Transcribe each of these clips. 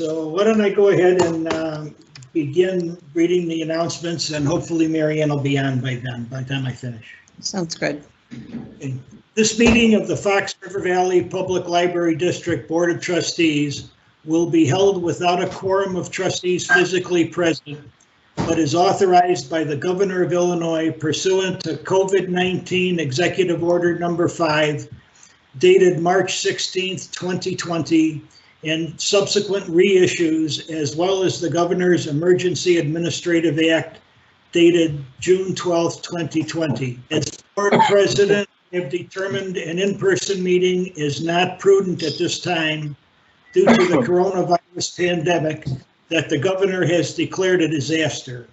So why don't I go ahead and begin reading the announcements, and hopefully Mary Ann will be on by the time I finish. Sounds good. Okay. This meeting of the Fox River Valley Public Library District Board of Trustees will be held without a quorum of trustees physically present, but is authorized by the Governor of Illinois pursuant to COVID-19 Executive Order Number 5, dated March 16th, 2020, and subsequent reissues, as well as the Governor's Emergency Administrative Act dated June 12th, 2020. As Board President, I have determined an in-person meeting is not prudent at this time due to the coronavirus pandemic that the Governor has declared a disaster.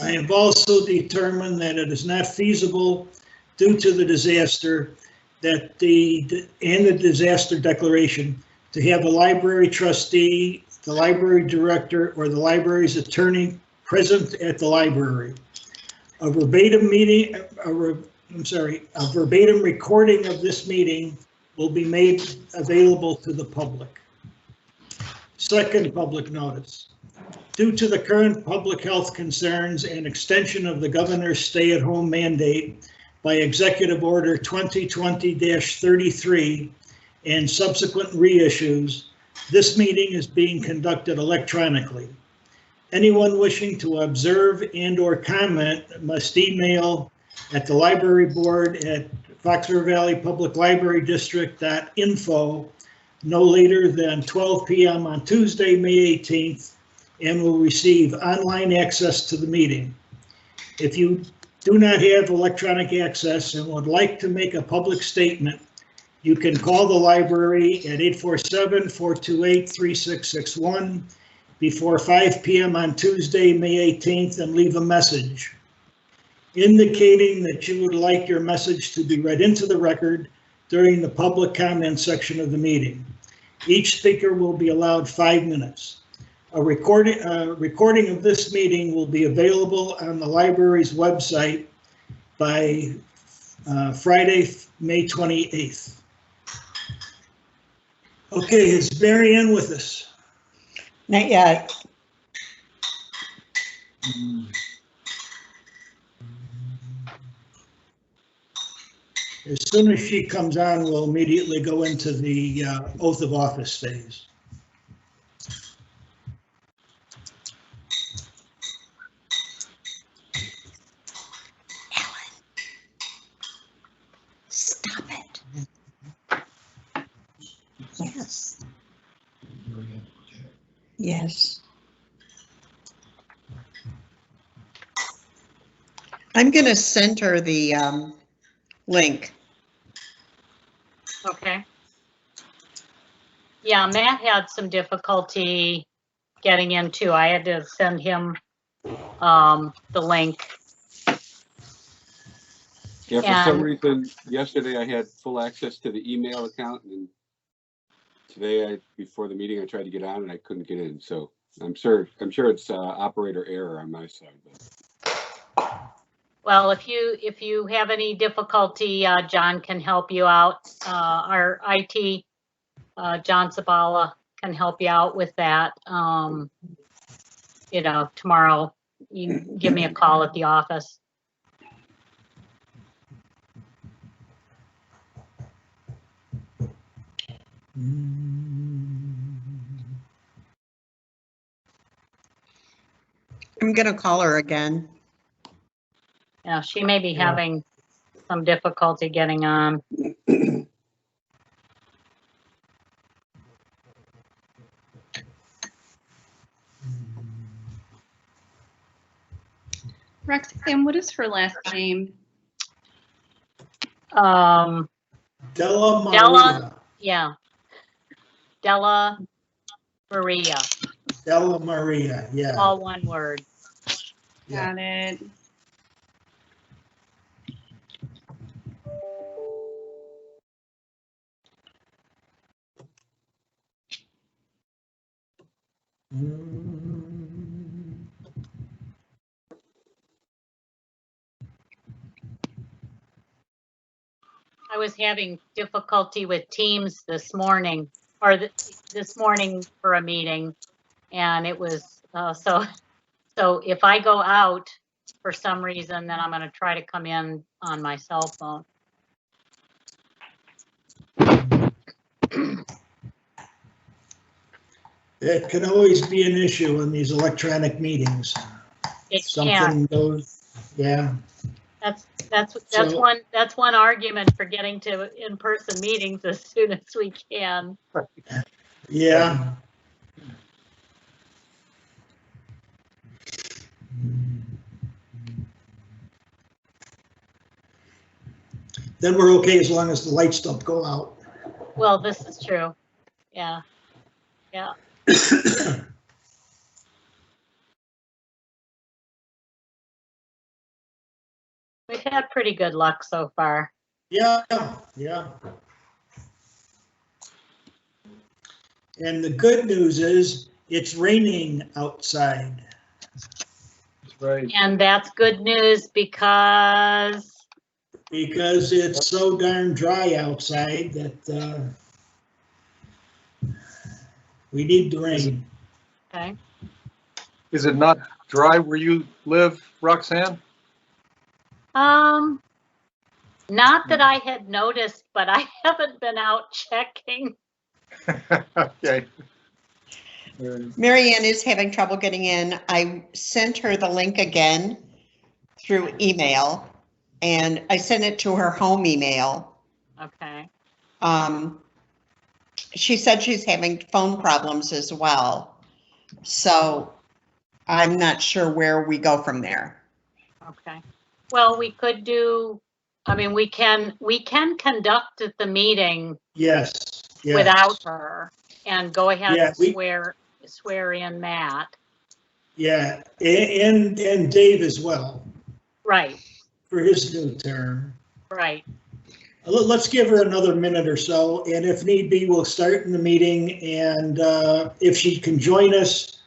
I have also determined that it is not feasible due to the disaster and the disaster declaration to have a library trustee, the library director, or the library's attorney present at the library. A verbatim recording of this meeting will be made available to the public. Second public notice. Due to the current public health concerns and extension of the governor's stay-at-home mandate by Executive Order 2020-33 and subsequent reissues, this meeting is being conducted electronically. Anyone wishing to observe and/or comment must email at the library board at Fox River Valley Public Library District.info no later than 12 p.m. on Tuesday, May 18th, and will receive online access to the meeting. If you do not have electronic access and would like to make a public statement, you can call the library at 847-428-3661 before 5 p.m. on Tuesday, May 18th, and leave a message indicating that you would like your message to be read into the record during the public comment section of the meeting. Each speaker will be allowed 5 minutes. A recording of this meeting will be available on the library's website by Friday, May 28th. Okay, is Mary Ann with us? Not yet. As soon as she comes on, we'll immediately go into the oath of office phase. Ellen, stop it. Yes. Yes. I'm going to send her the link. Okay. Yeah, Matt had some difficulty getting in too. I had to send him the link. Yeah, for some reason, yesterday I had full access to the email account, and today, before the meeting, I tried to get on and I couldn't get in. So I'm sure it's operator error on my side. But. Well, if you have any difficulty, John can help you out. Our IT, John Zabala, can help you out with that. You know, tomorrow you give me a call at the office. I'm going to call her again. Yeah, she may be having some difficulty getting on. Roxanne, what is her last name? Della Maria. Della, yeah. Della Maria. Della Maria, yeah. All one word. Got it. I was having difficulty with Teams this morning, or this morning for a meeting. And it was, so if I go out for some reason, then I'm gonna try to come in on my cell phone. It can always be an issue in these electronic meetings. It can. Something goes, yeah. That's So- one argument for getting to in-person meetings as soon as we can. Yeah. Then we're okay as long as the lights don't go out. Well, this is true. Yeah. Yeah. We've had pretty good luck so far. Yeah, yeah. And the good news is it's raining outside. That's right. And that's good news because, Because it's so darn dry outside that we need the rain. okay, Is it not dry where you live, Roxanne? not that I had noticed, but I haven't been out checking. Okay. Mary Ann is having trouble getting in. I sent her the link again through email, and I sent it to her home email. Okay, She said she's having phone problems as well. So I'm not sure where we go from there. okay. Well, we could do, I mean, we can conduct the meeting Yes, yes. without her and go ahead Yeah, and swear in Matt. Yeah, and Dave as well Right, for his new term. right. Let's give her another minute or so, and if need be, we'll start in the meeting, and if she can join us,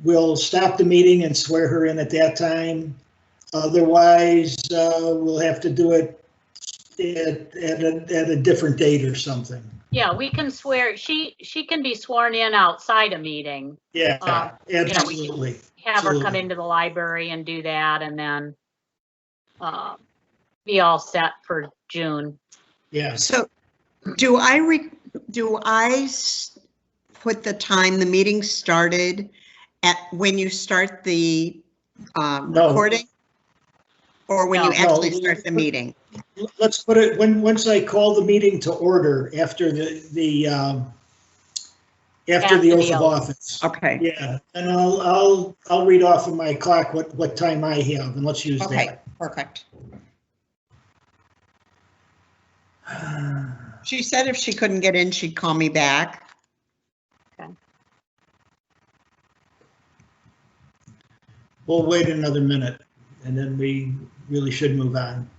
we'll stop the meeting and swear her in at that time. Otherwise, we'll have to do it at a different date or something. Yeah, we can swear, she can be sworn in outside a meeting. Yeah, we can absolutely. Have her come Absolutely. into the library and do that and then be all set for June. Yeah. So do I put the time the meeting started at when you start the No. recording? Or when you No. actually No. start the meeting? Let's put it once I call the meeting to order after the After the oath of oath. office. Okay, Yeah, and I'll read off of my clock what time I have, and let's use okay, perfect. that. She said if she couldn't get in, she'd call me back. We'll wait another minute, and then we really should move on.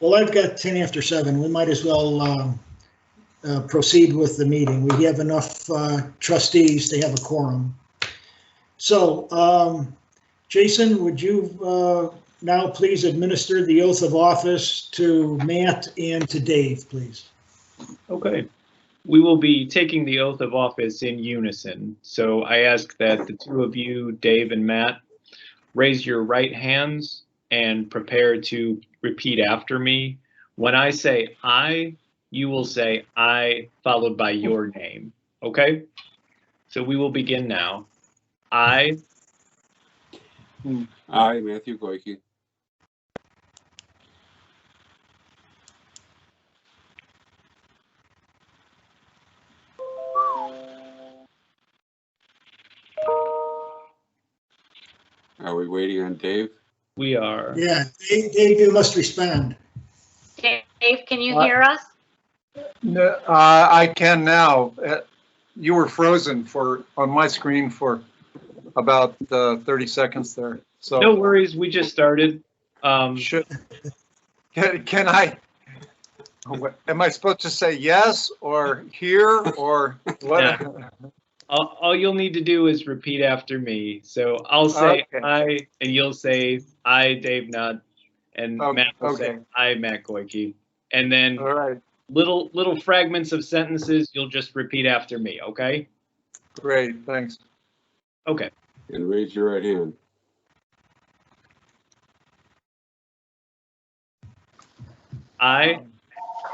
Well, I've got 10 after 7. We might as well proceed with the meeting. We have enough trustees to have a quorum. So, Jason, would you now please administer the oath of office to Matt and to Dave, please? Okay. We will be taking the oath of office in unison. So I ask that the two of you, Dave and Matt, raise your right hands and prepare to repeat after me. When I say I, you will say I followed by your name. Okay? So we will begin now. I, I, Matthew Goike, are we waiting on Dave? we are. Yeah, Dave, you must respond. Dave, can you hear us? No, I can now. you were frozen on my screen for about 30 seconds there. So No worries, we just started. should, can I, am I supposed to say yes or here or what? All you'll need to do is repeat after me. So I'll say Okay. I, and you'll say I, Dave Nutt, and Okay, Matt will say okay. I, Matt Goike. And then All right, little fragments of sentences, you'll just repeat after me, okay? great, thanks. Okay. And raise your right hand. I,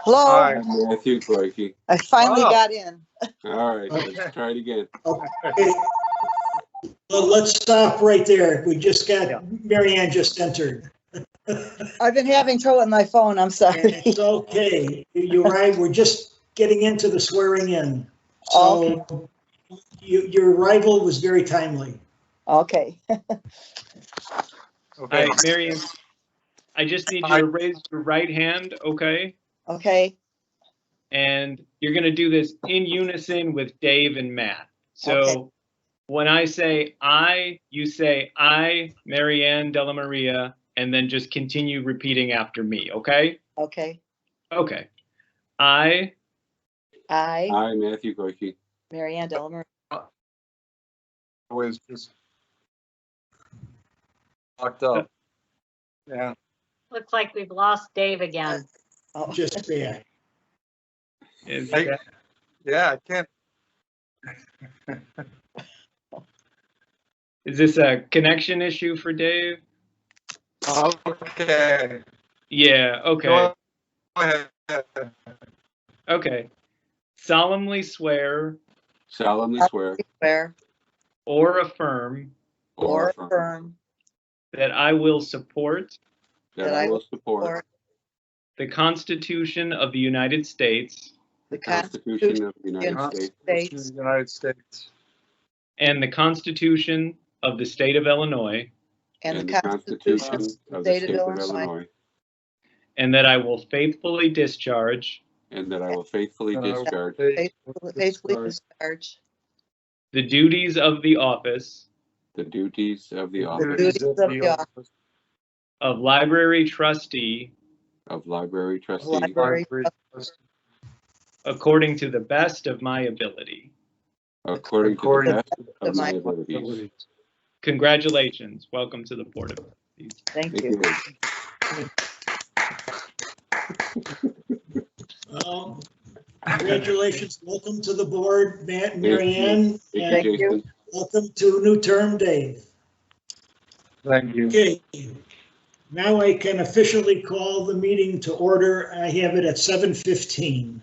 Hello, Hi. I'm Matthew Goike. I finally Oh. got in. All right, Okay. let's try it again. Okay. Well, let's stop right there. We just got, Mary Ann just entered. I've been having trouble with my phone, I'm sorry. It's okay. You're right. We're just getting into the swearing in. So your arrival was very timely. Okay, Okay. Marion, I just need you to raise your right hand, okay? okay, And you're gonna do this in unison with Dave and Matt. So Okay. when I say I, you say I, Marianne Della Maria, and then just continue repeating after me, okay? okay. Okay. I, I, Matthew Goike, Mary Ann Delmer, Was just locked up. Yeah. Looks like we've lost Dave again. oh, Just back. is, Hey. Yeah, I can't. is this a connection issue for Dave? Okay. Yeah, okay, Go ahead. okay. Solemnly swear solemnly swear swear or affirm or affirm affirm that I will support that I will support for the Constitution of the United States the the Constitution of the United States Constitution of the United States and the Constitution of the State of Illinois, and and the the Constitution Constitution of of the the State of Illinois, and that I will faithfully discharge and that I will faithfully discharge faithfully discharge the duties of the office the duties of the the office duties of the office of Library Trustee of Library of Trustee library according to the best of my ability. according to According the best of my my abilities. Congratulations. Welcome to the Board of Trustees. Thank Thank you. you. Congratulations. Welcome to the board, Matt and Mary Thank you. Ann, Thank and you, Jason. welcome to a new term, Dave. Thank you. Okay, now I can officially call the meeting to order. I have it at 7:15.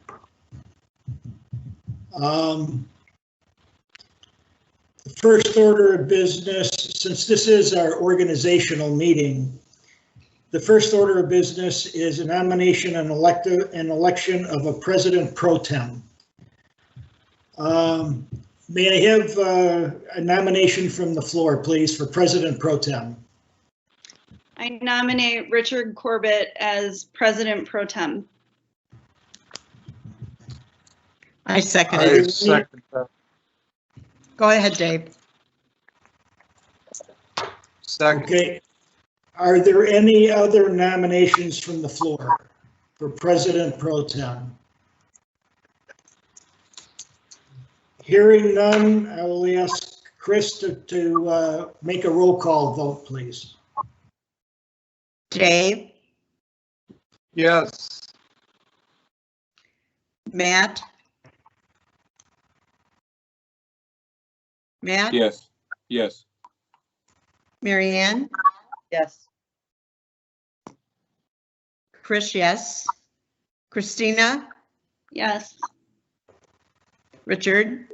The first order of business, since this is our organizational meeting, the first order of business is a nomination and election of a president pro tem. May I have a nomination from the floor, please, for president pro tem? I nominate Richard Corbett as president pro tem. I second I it. second that. Go ahead, Dave. Second. Okay. Are there any other nominations from the floor for president pro tem? Hearing none, I will ask Chris to make a roll call vote, please. Dave, Yes. Matt? Matt? Yes, yes, Mary Ann? Yes, Chris, yes. Christina? Yes. Richard?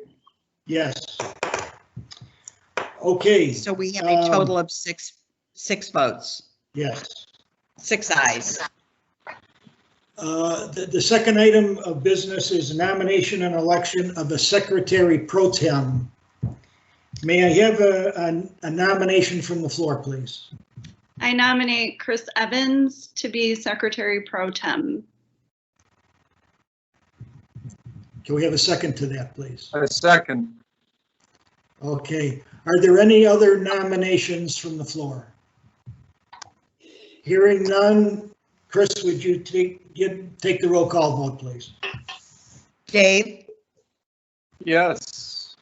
Yes. Okay, So we have a total of six votes, yes. 6 ayes. The second item of business is nomination and election of a secretary pro tem. May I have a nomination from the floor, please? I nominate Chris Evans to be secretary pro tem. Can we have a second to that, please? A second. Okay. Are there any other nominations from the floor? Hearing none, Chris, would you take the roll call vote, please? Dave, Yes.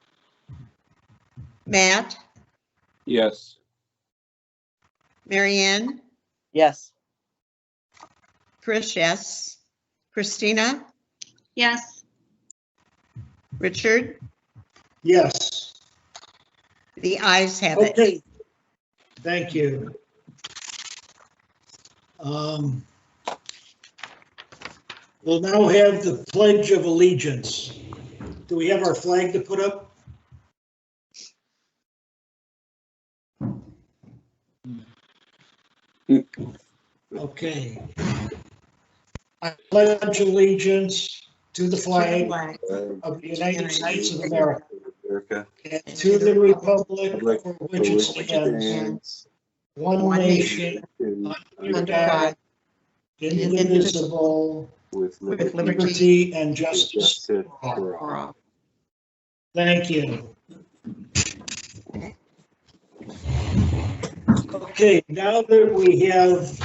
Matt, Yes. Marianne, Yes. Chris, yes. Christina, Yes. Richard, Yes. the ayes have it. Okay. Thank you. We'll now have the Pledge of Allegiance. Do we have our flag to put up? Okay. I pledge allegiance to the flag of the United States of America and to the republic for which it stands, one nation, under God, indivisible, With With liberty and justice for all. for all. Thank you. Okay, now that we have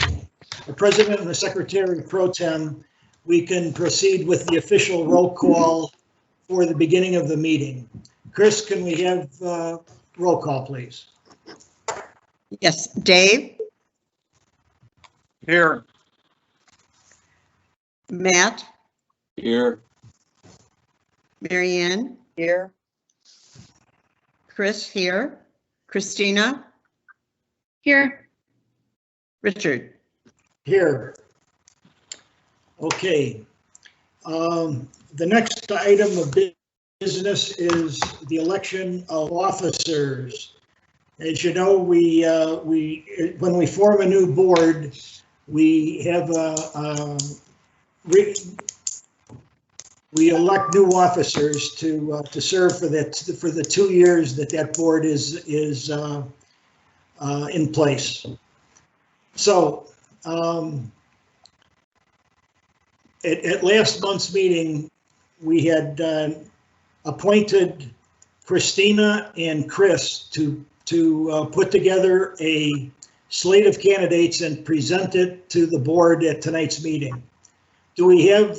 the president and the secretary pro tem, we can proceed with the official roll call for the beginning of the meeting. Chris, can we have roll call, please? Yes, Dave, Here. Matt, Here. Marianne, Here. Chris here, Christina, Here. Richard. Here. Okay. The next item of business is the election of officers. As you know, when we form a new board, we have we elect new officers to serve for the 2 years that board is in place. So at last month's meeting, we had appointed Christina and Chris to put together a slate of candidates and present it to the board at tonight's meeting. Do we have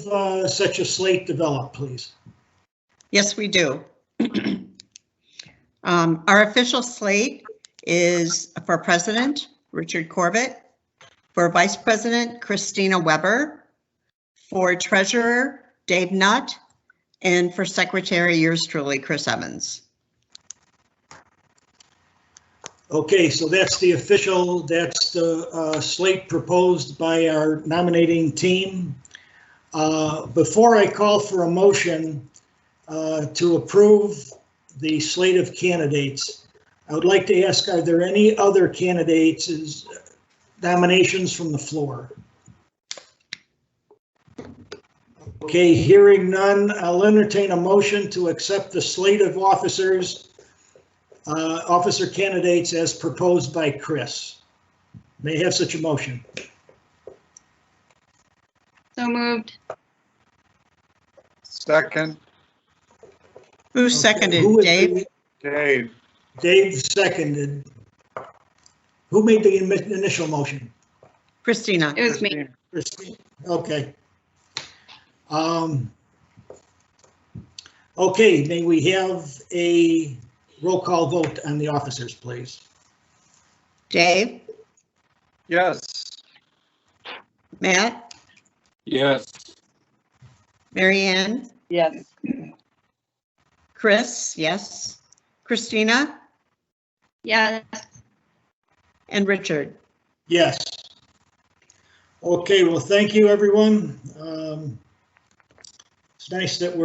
such a slate developed, please? Yes, we do. Our official slate is for president, Richard Corbett, for vice president, Christina Weber, for treasurer, Dave Nutt, and for secretary, yours truly, Chris Evans. Okay, so that's the slate proposed by our nominating team. Before I call for a motion to approve the slate of candidates, I would like to ask, are there any other candidates as nominations from the floor? Okay, hearing none, I'll entertain a motion to accept the slate of officer candidates as proposed by Chris. May I have such a motion? So moved. Second. Who Okay, seconded, who was Dave? the- Dave. Dave seconded. Who made the initial motion? Christina. It was me. Christine. Okay. Okay, may we have a roll call vote on the officers, please? Dave, Yes. Matt, Yes. Marianne, Yes. Chris, yes. Christina, Yes. and Richard. Yes. Okay, well, thank you, everyone. It's nice that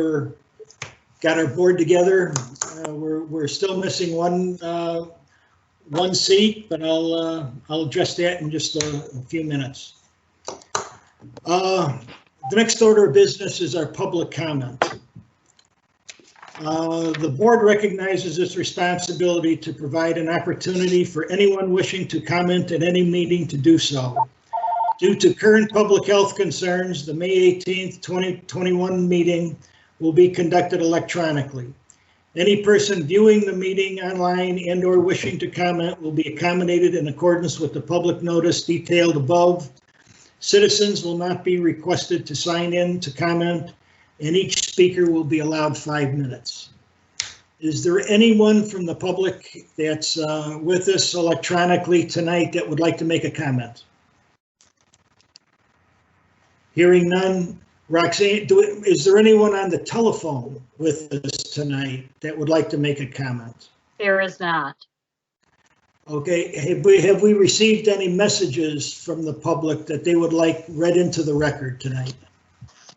got our board together. We're still missing one seat, but I'll address that in just a few minutes. The next order of business is our public comment. The board recognizes its responsibility to provide an opportunity for anyone wishing to comment at any meeting to do so. Due to current public health concerns, the May 18th, 2021 meeting will be conducted electronically. Any person viewing the meeting online and or wishing to comment will be accommodated in accordance with the public notice detailed above. Citizens will not be requested to sign in to comment, and each speaker will be allowed 5 minutes. Is there anyone from the public that's with us electronically tonight that would like to make a comment? Hearing none. Roxanne, is there anyone on the telephone with us tonight that would like to make a comment? There is not. Okay, have we received any messages from the public that they would like read into the record tonight?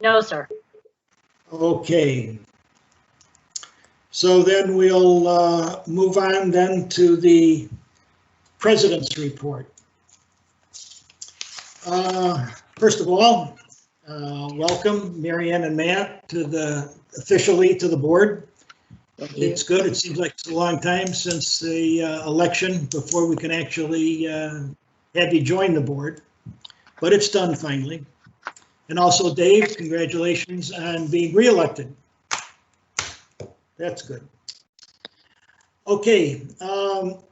No, sir. Okay. So then we'll move on then to the president's report. First of all, welcome Marianne and Matt officially to the board. It's good. It seems like it's a long time since the election before we can actually have you join the board, but it's done finally. And also Dave, congratulations on being reelected. That's good. Okay,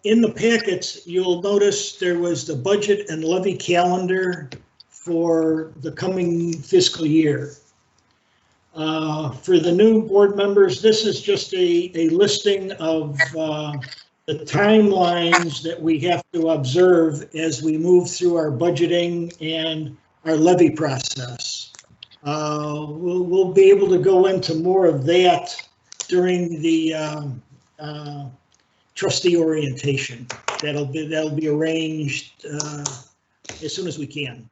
in the packets, you'll notice there was the budget and levy calendar for the coming fiscal year. For the new board members, this is just a listing of the timelines that we have to observe as we move through our budgeting and our levy process. We'll be able to go into more of that during the trustee orientation. That'll be arranged as soon as we can.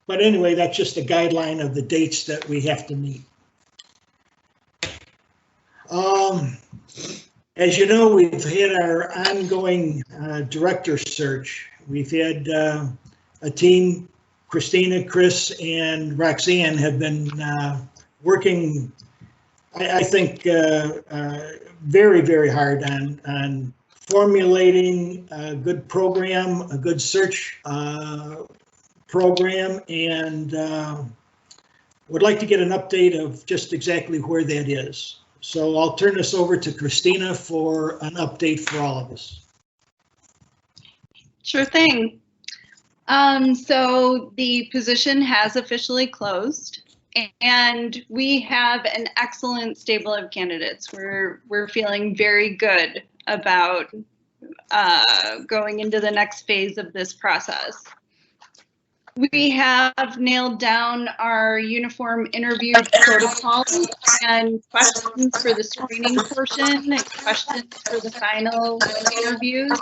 But anyway, that's just a guideline of the dates that we have to meet. As you know, we've had our ongoing director search. We've had a team, Christina, Chris, and Roxanne have been working, I think, very, very hard on formulating a good program, a good search program, and would like to get an update of just exactly where that is. So I'll turn this over to Christina for an update for all of us. Sure thing. So the position has officially closed, and we have an excellent stable of candidates. We're feeling very good about going into the next phase of this process. We have nailed down our uniform interview protocol and questions for the screening portion and questions for the final interviews.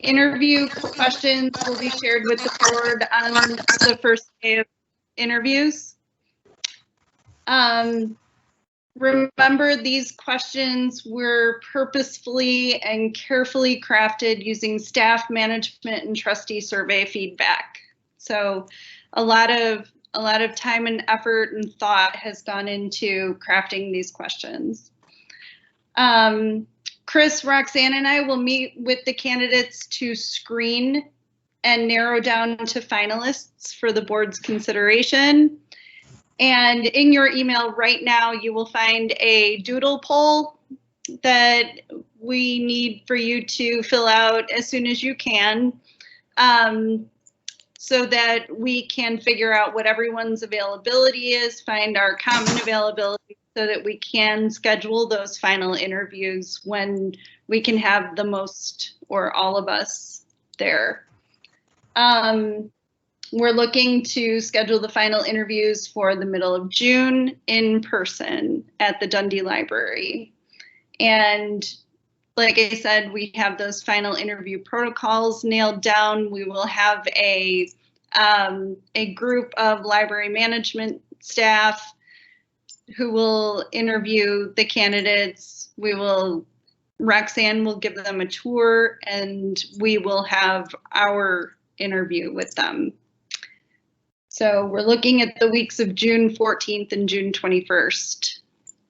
Interview questions will be shared with the board on the first day of interviews. Remember, these questions were purposefully and carefully crafted using staff, management, and trustee survey feedback. So a lot of time and effort and thought has gone into crafting these questions. Chris, Roxanne, and I will meet with the candidates to screen and narrow down to finalists for the board's consideration. And in your email right now, you will find a doodle poll that we need for you to fill out as soon as you can, so that we can figure out what everyone's availability is, find our common availability, so that we can schedule those final interviews when we can have the most or all of us there. We're looking to schedule the final interviews for the middle of June in person at the Dundee Library. And like I said, we have those final interview protocols nailed down. We will have a group of library management staff who will interview the candidates. Roxanne will give them a tour, and we will have our interview with them. So we're looking at the weeks of June 14th and June 21st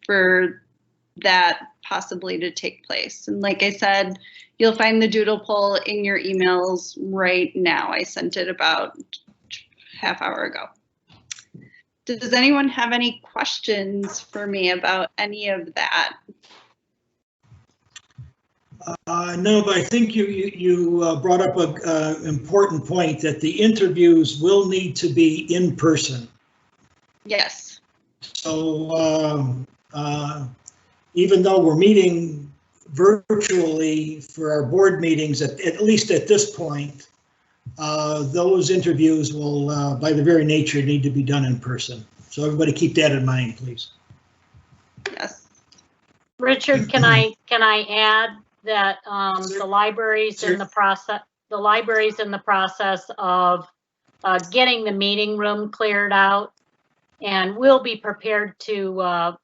for that possibly to take place. And like I said, you'll find the doodle poll in your emails right now. I sent it about half hour ago. Does anyone have any questions for me about any of that? No, but I think you brought up an important point that the interviews will need to be in person. Yes. So even though we're meeting virtually for our board meetings, at least at this point, those interviews will, by the very nature, need to be done in person. So everybody keep that in mind, please. Yes. Richard, can I add that the library's in the process of getting the meeting room cleared out, and we'll be prepared to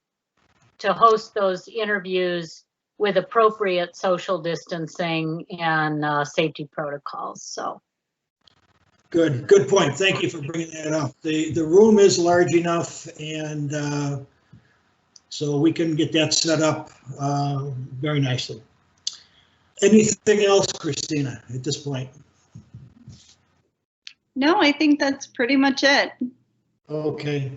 host those interviews with appropriate social distancing and safety protocols. So. Good point. Thank you for bringing that up. The room is large enough, and so we can get that set up very nicely. Anything else, Christina, at this point? No, I think that's pretty much it. Okay.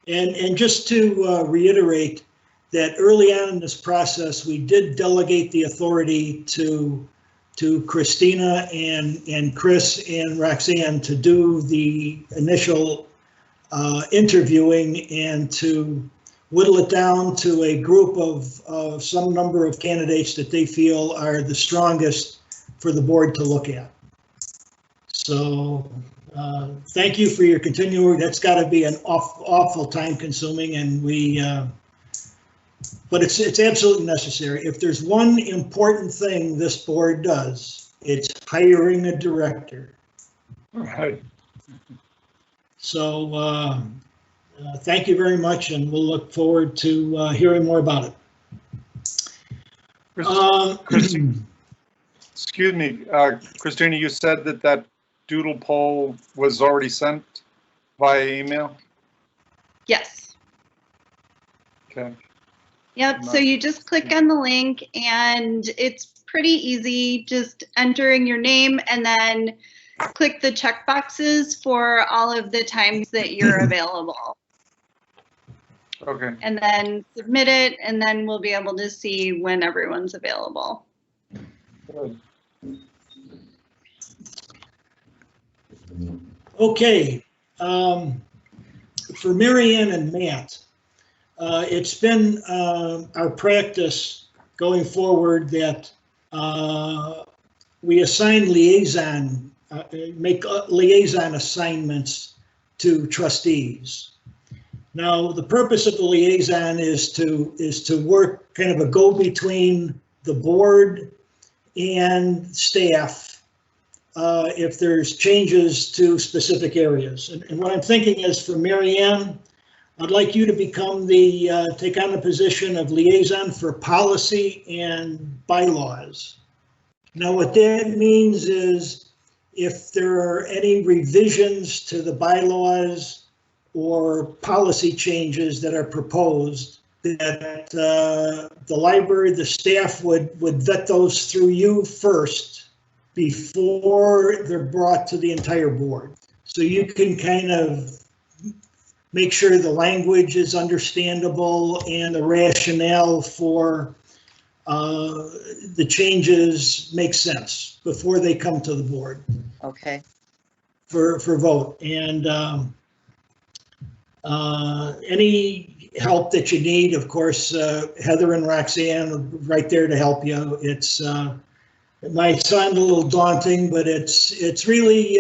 And just to reiterate that early on in this process, we did delegate the authority to Christina and Chris and Roxanne to do the initial interviewing and to whittle it down to a group of some number of candidates that they feel are the strongest for the board to look at. So thank you for your continuing. That's got to be an awful time consuming, and but it's absolutely necessary. If there's one important thing this board does, it's hiring a director. Right. So thank you very much, and we'll look forward to hearing more about it. Excuse me, Christina, you said that Doodle Poll was already sent via email? Yes. Okay. Yep, so you just click on the link and it's pretty easy, just entering your name and then click the check boxes for all of the times that you're available. Okay. And then submit it, and then we'll be able to see when everyone's available. Good. Okay. For Marianne and Matt, it's been our practice going forward that we assign liaison, make liaison assignments to trustees. Now, the purpose of the liaison is to work kind of a go-between the board and staff if there's changes to specific areas. And what I'm thinking is for Marianne, I'd like you to become take on the position of liaison for policy and bylaws. Now, what that means is if there are any revisions to the bylaws or policy changes that are proposed, that the library, the staff would vet those through you first before they're brought to the entire board. So you can kind of make sure the language is understandable and the rationale for the changes make sense before they come to the board. Okay. For vote. And any help that you need, of course, Heather and Roxanne are right there to help you. It might sound a little daunting, but it's really,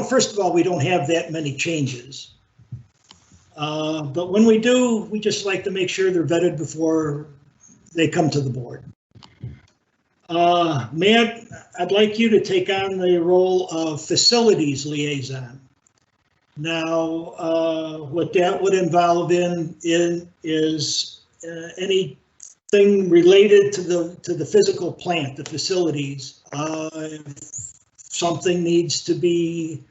first of all, we don't have that many changes. But when we do, we just like to make sure they're vetted before they come to the board. Matt, I'd like you to take on the role of facilities liaison. Now, what that would involve is anything related to the physical plant, the facilities. If something needs to be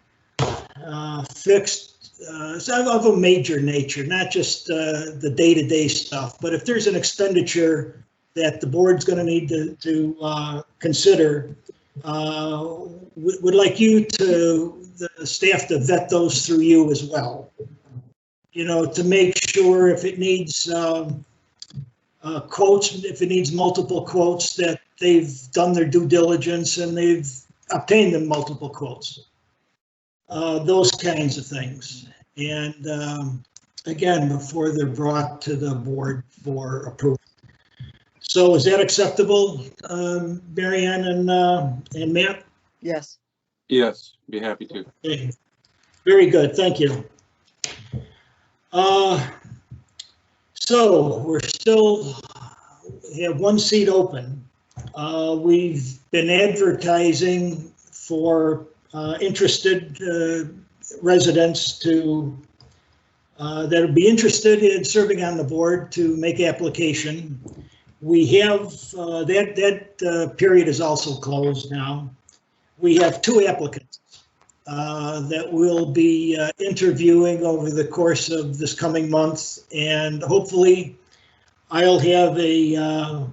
fixed, of a major nature, not just the day-to-day stuff, but if there's an expenditure that the board's going to need to consider, would like the staff to vet those through you as well. you know, to make sure if it needs quotes, if it needs multiple quotes, that they've done their due diligence and they've obtained them multiple quotes. Those kinds of things. And again, before they're brought to the board for approval. So is that acceptable, Mary Ann and Matt? Yes. Yes, be happy to. Okay. Very good, thank you. So we're still have one seat open. We've been advertising for interested residents to that would be interested in serving on the board to make application. We have that period is also closed now. We have 2 applicants that we'll be interviewing over the course of this coming month, and hopefully I'll have a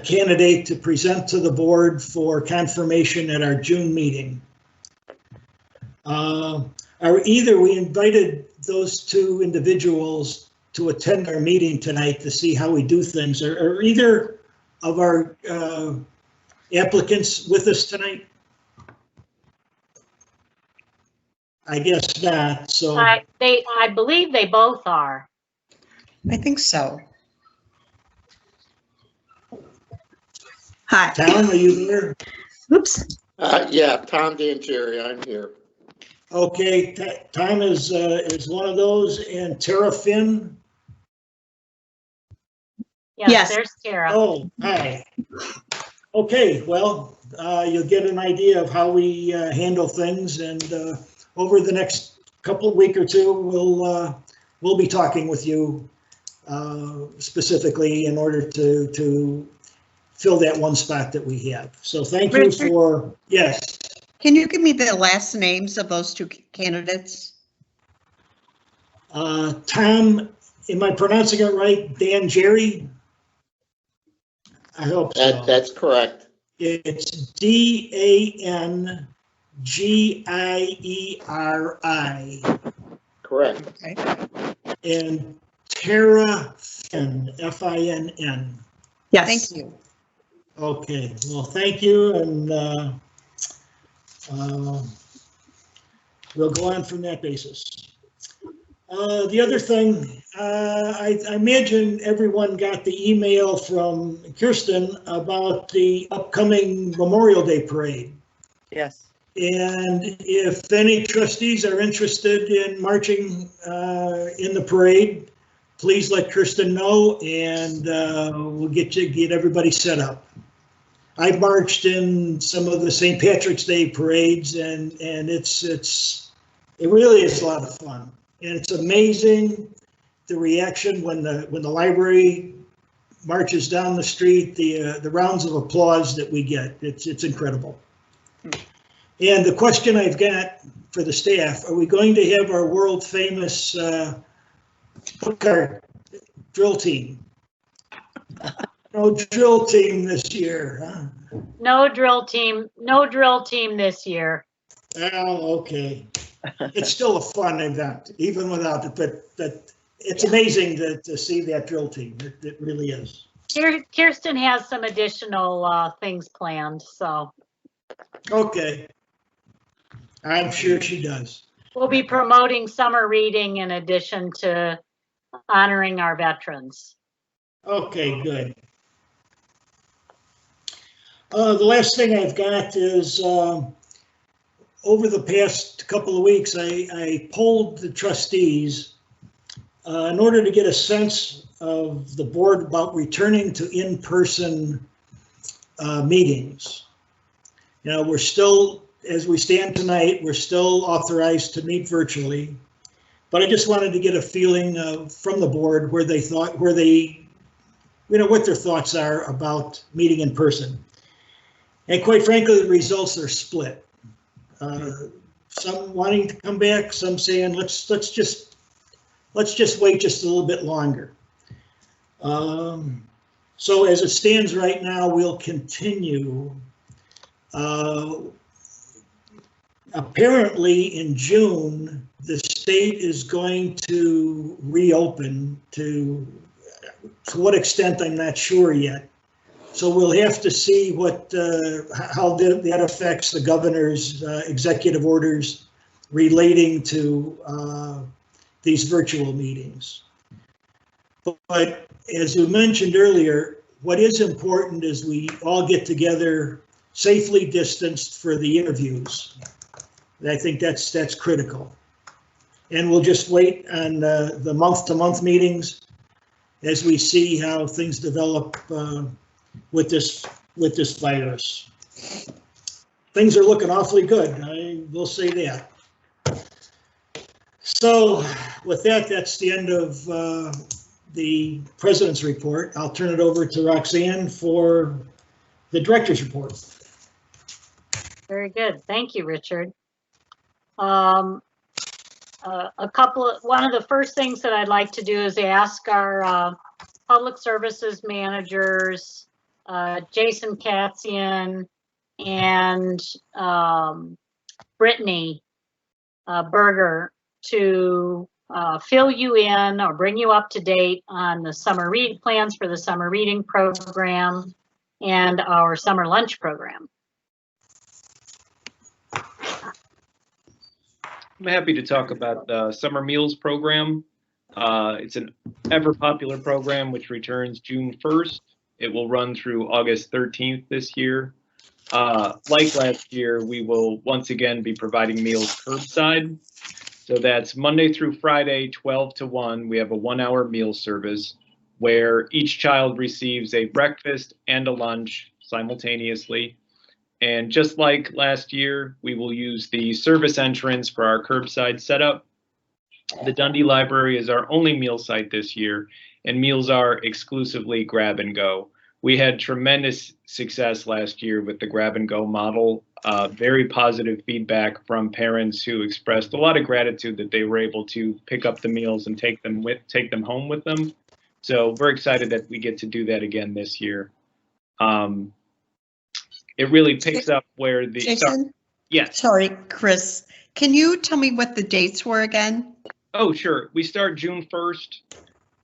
candidate to present to the board for confirmation at our June meeting. We invited those 2 individuals to attend our meeting tonight to see how we do things. Are either of our applicants with us tonight? I guess not, so. I believe they both are. I think so. Hi. Tom, are you there? Oops. Yeah, Tom Dancheri, I'm here. Okay, Tom is one of those, and Tara Finn. Yes. There's Tara. Oh, hi. Okay, well, you'll get an idea of how we handle things, and over the next week or two, we'll be talking with you specifically in order to fill that one spot that we have. So thank you for, yes. Can you give me the last names of those 2 candidates? Tom, am I pronouncing it right? Dancheri? I hope so. That's correct. It's Dangieri. Correct. Okay. And Tara Finn, Finn. Yes. Thank you. Okay, well, thank you, and we'll go on from that basis. The other thing, I imagine everyone got the email from Kirsten about the upcoming Memorial Day parade. Yes. And if any trustees are interested in marching in the parade, please let Kirsten know, and we'll get everybody set up. I've marched in some of the St. Patrick's Day parades, and it really is a lot of fun. And it's amazing the reaction when the library marches down the street, the rounds of applause that we get. It's incredible. And the question I've got for the staff, are we going to have our world famous car drill team? No drill team this year, huh? No drill team this year. Oh, okay. It's still a fun event, even without it, but it's amazing to see that drill team. It really is. Kirsten has some additional things planned, so. Okay. I'm sure she does. We'll be promoting summer reading in addition to honoring our veterans. Okay, good. The last thing I've got is over the past couple of weeks, I polled the trustees in order to get a sense of the board about returning to in-person meetings. You know, we're still, as we stand tonight, we're still authorized to meet virtually, but I just wanted to get a feeling from the board where they thought, what their thoughts are about meeting in person. And quite frankly, the results are split. Some wanting to come back, some saying let's just wait just a little bit longer. So as it stands right now, we'll continue. Apparently in June, the state is going to reopen. To what extent, I'm not sure yet. So we'll have to see what how that affects the governor's executive orders relating to these virtual meetings. But as you mentioned earlier, what is important is we all get together safely distanced for the interviews. I think that's critical. And we'll just wait on the month-to-month meetings as we see how things develop with this virus. Things are looking awfully good, I will say that. So with that, that's the end of the president's report. I'll turn it over to Roxanne for the director's report. Very good. Thank you, Richard. One of the first things that I'd like to do is ask our public services managers, Jason Katzian and Brittany Berger, to fill you in or bring you up to date on the summer plans for the summer reading program and our summer lunch program. I'm happy to talk about the summer meals program. It's an ever popular program which returns June 1st. It will run through August 13th this year. Like last year, we will once again be providing meals curbside. So that's Monday through Friday, 12 to 1. We have a 1-hour meal service where each child receives a breakfast and a lunch simultaneously. And just like last year, we will use the service entrance for our curbside setup. The Dundee Library is our only meal site this year, and meals are exclusively grab and go. We had tremendous success last year with the grab and go model. Very positive feedback from parents who expressed a lot of gratitude that they were able to pick up the meals and take them home with them. So we're excited that we get to do that again this year. It really picks up where the Jason? Yes. Sorry, Chris. Can you tell me what the dates were again? Oh, sure. We start June 1st,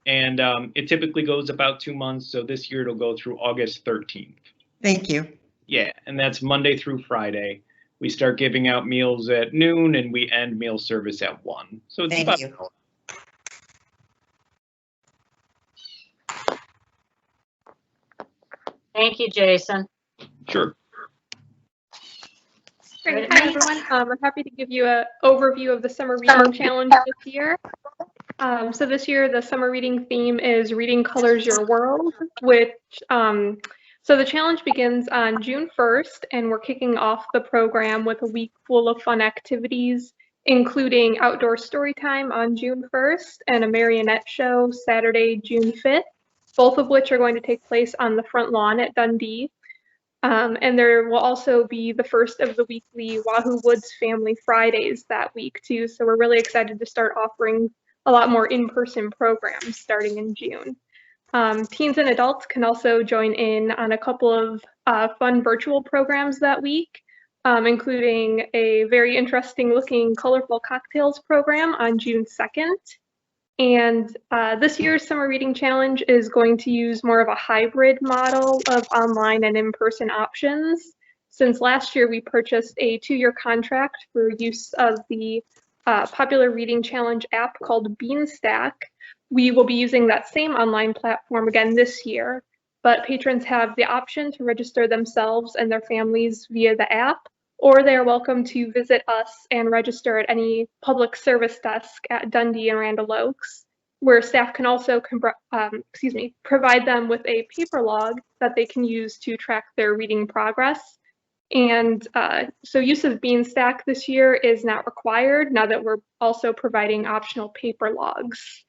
and it typically goes about 2 months. So this year it'll go through August 13th. Thank you. Yeah, and that's Monday through Friday. We start giving out meals at noon, and we end meal service at 1. So it's Thank about you. Thank you, Jason. Sure. Great. Hi, everyone. I'm happy to give you an overview of the Summer Reading Challenge this year. So this year, the summer reading theme is Reading Colors Your World, which, so the challenge begins on June 1st, and we're kicking off the program with a week full of fun activities, including outdoor story time on June 1st and a marionette show Saturday, June 5th, both of which are going to take place on the front lawn at Dundee. And there will also be the first of the weekly Wahoo Woods Family Fridays that week too. So we're really excited to start offering a lot more in-person programs starting in June. Teens and adults can also join in on a couple of fun virtual programs that week, including a very interesting looking colorful cocktails program on June 2nd. And this year's Summer Reading Challenge is going to use more of a hybrid model of online and in-person options. Since last year, we purchased a 2-year contract for use of the popular reading challenge app called Beanstack. We will be using that same online platform again this year, but patrons have the option to register themselves and their families via the app, or they are welcome to visit us and register at any public service desk at Dundee and Randall Oaks, where staff can also provide them with a paper log that they can use to track their reading progress. And so use of Beanstack this year is not required now that we're also providing optional paper logs.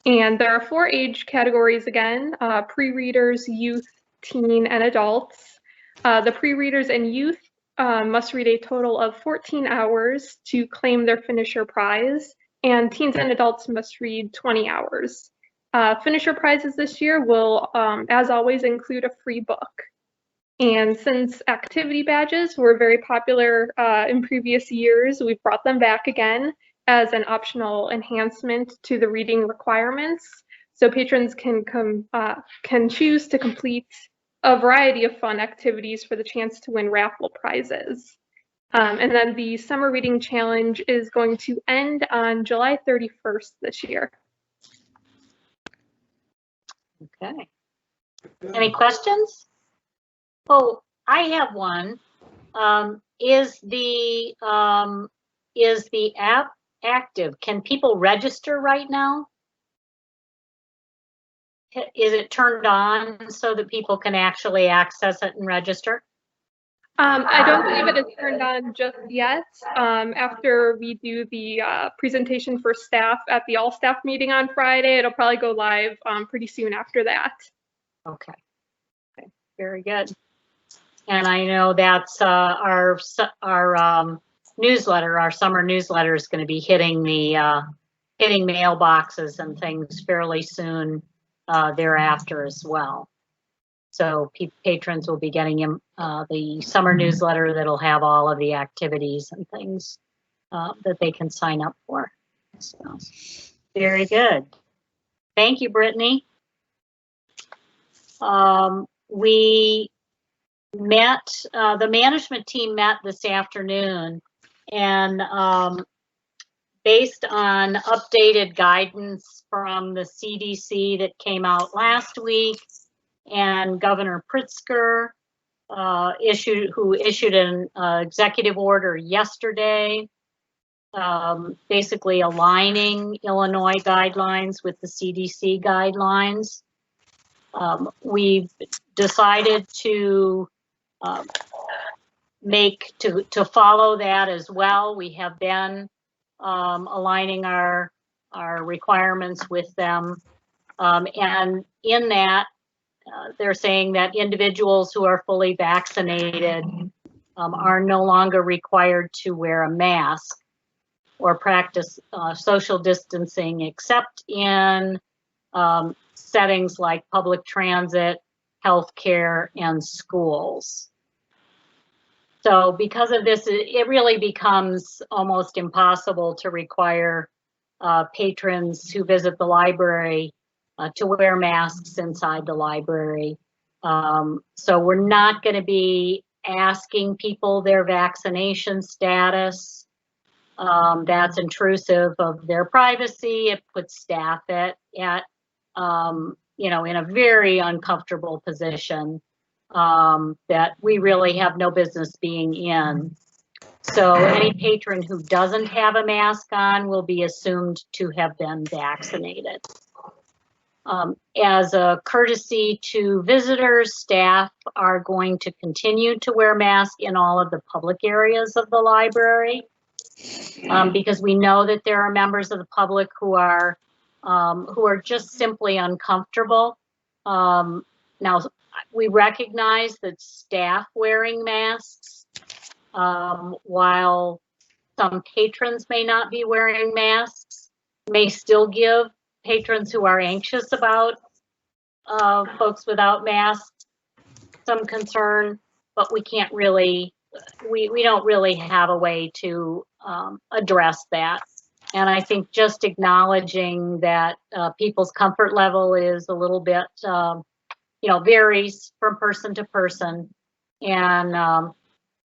And there are 4 age categories again, pre-readers, youth, teen, and adults. The pre-readers and youth must read a total of 14 hours to claim their finisher prize, and teens and adults must read 20 hours. Finisher prizes this year will, as always, include a free book. And since activity badges were very popular in previous years, we've brought them back again. as an optional enhancement to the reading requirements. So patrons can choose to complete a variety of fun activities for the chance to win raffle prizes. And then the summer reading challenge is going to end on July 31st this year. Okay. Any questions? Oh, I have one. Is the app active? Can people register right now? Is it turned on so that people can actually access it and register? I don't believe it is turned on just yet. After we do the presentation for staff at the all-staff meeting on Friday, it'll probably go live pretty soon after that. Okay. Okay. Very good. And I know that's our newsletter, our summer newsletter is going to be hitting the hitting mailboxes and things fairly soon thereafter as well. So patrons will be getting the summer newsletter that'll have all of the activities and things that they can sign up for. So, very good. Thank you, Brittany. We met, the management team met this afternoon, and based on updated guidance from the CDC that came out last week, and Governor Pritzker who issued an executive order yesterday, basically aligning Illinois guidelines with the CDC guidelines. We've decided to follow that as well. We have been aligning our requirements with them, and in that, they're saying that individuals who are fully vaccinated are no longer required to wear a mask or practice social distancing, except in settings like public transit, healthcare, and schools. So because of this, it really becomes almost impossible to require patrons who visit the library to wear masks inside the library. So we're not going to be asking people their vaccination status. That's intrusive of their privacy. It puts staff at in a very uncomfortable position that we really have no business being in. So any patron who doesn't have a mask on will be assumed to have been vaccinated. As a courtesy to visitors, staff are going to continue to wear masks in all of the public areas of the library, because we know that there are members of the public who are just simply uncomfortable. Now, we recognize that staff wearing masks, while some patrons may not be wearing masks, may still give patrons who are anxious about folks without masks some concern, but we can't really, we don't really have a way to address that. And I think just acknowledging that people's comfort level is a little bit, varies from person to person, and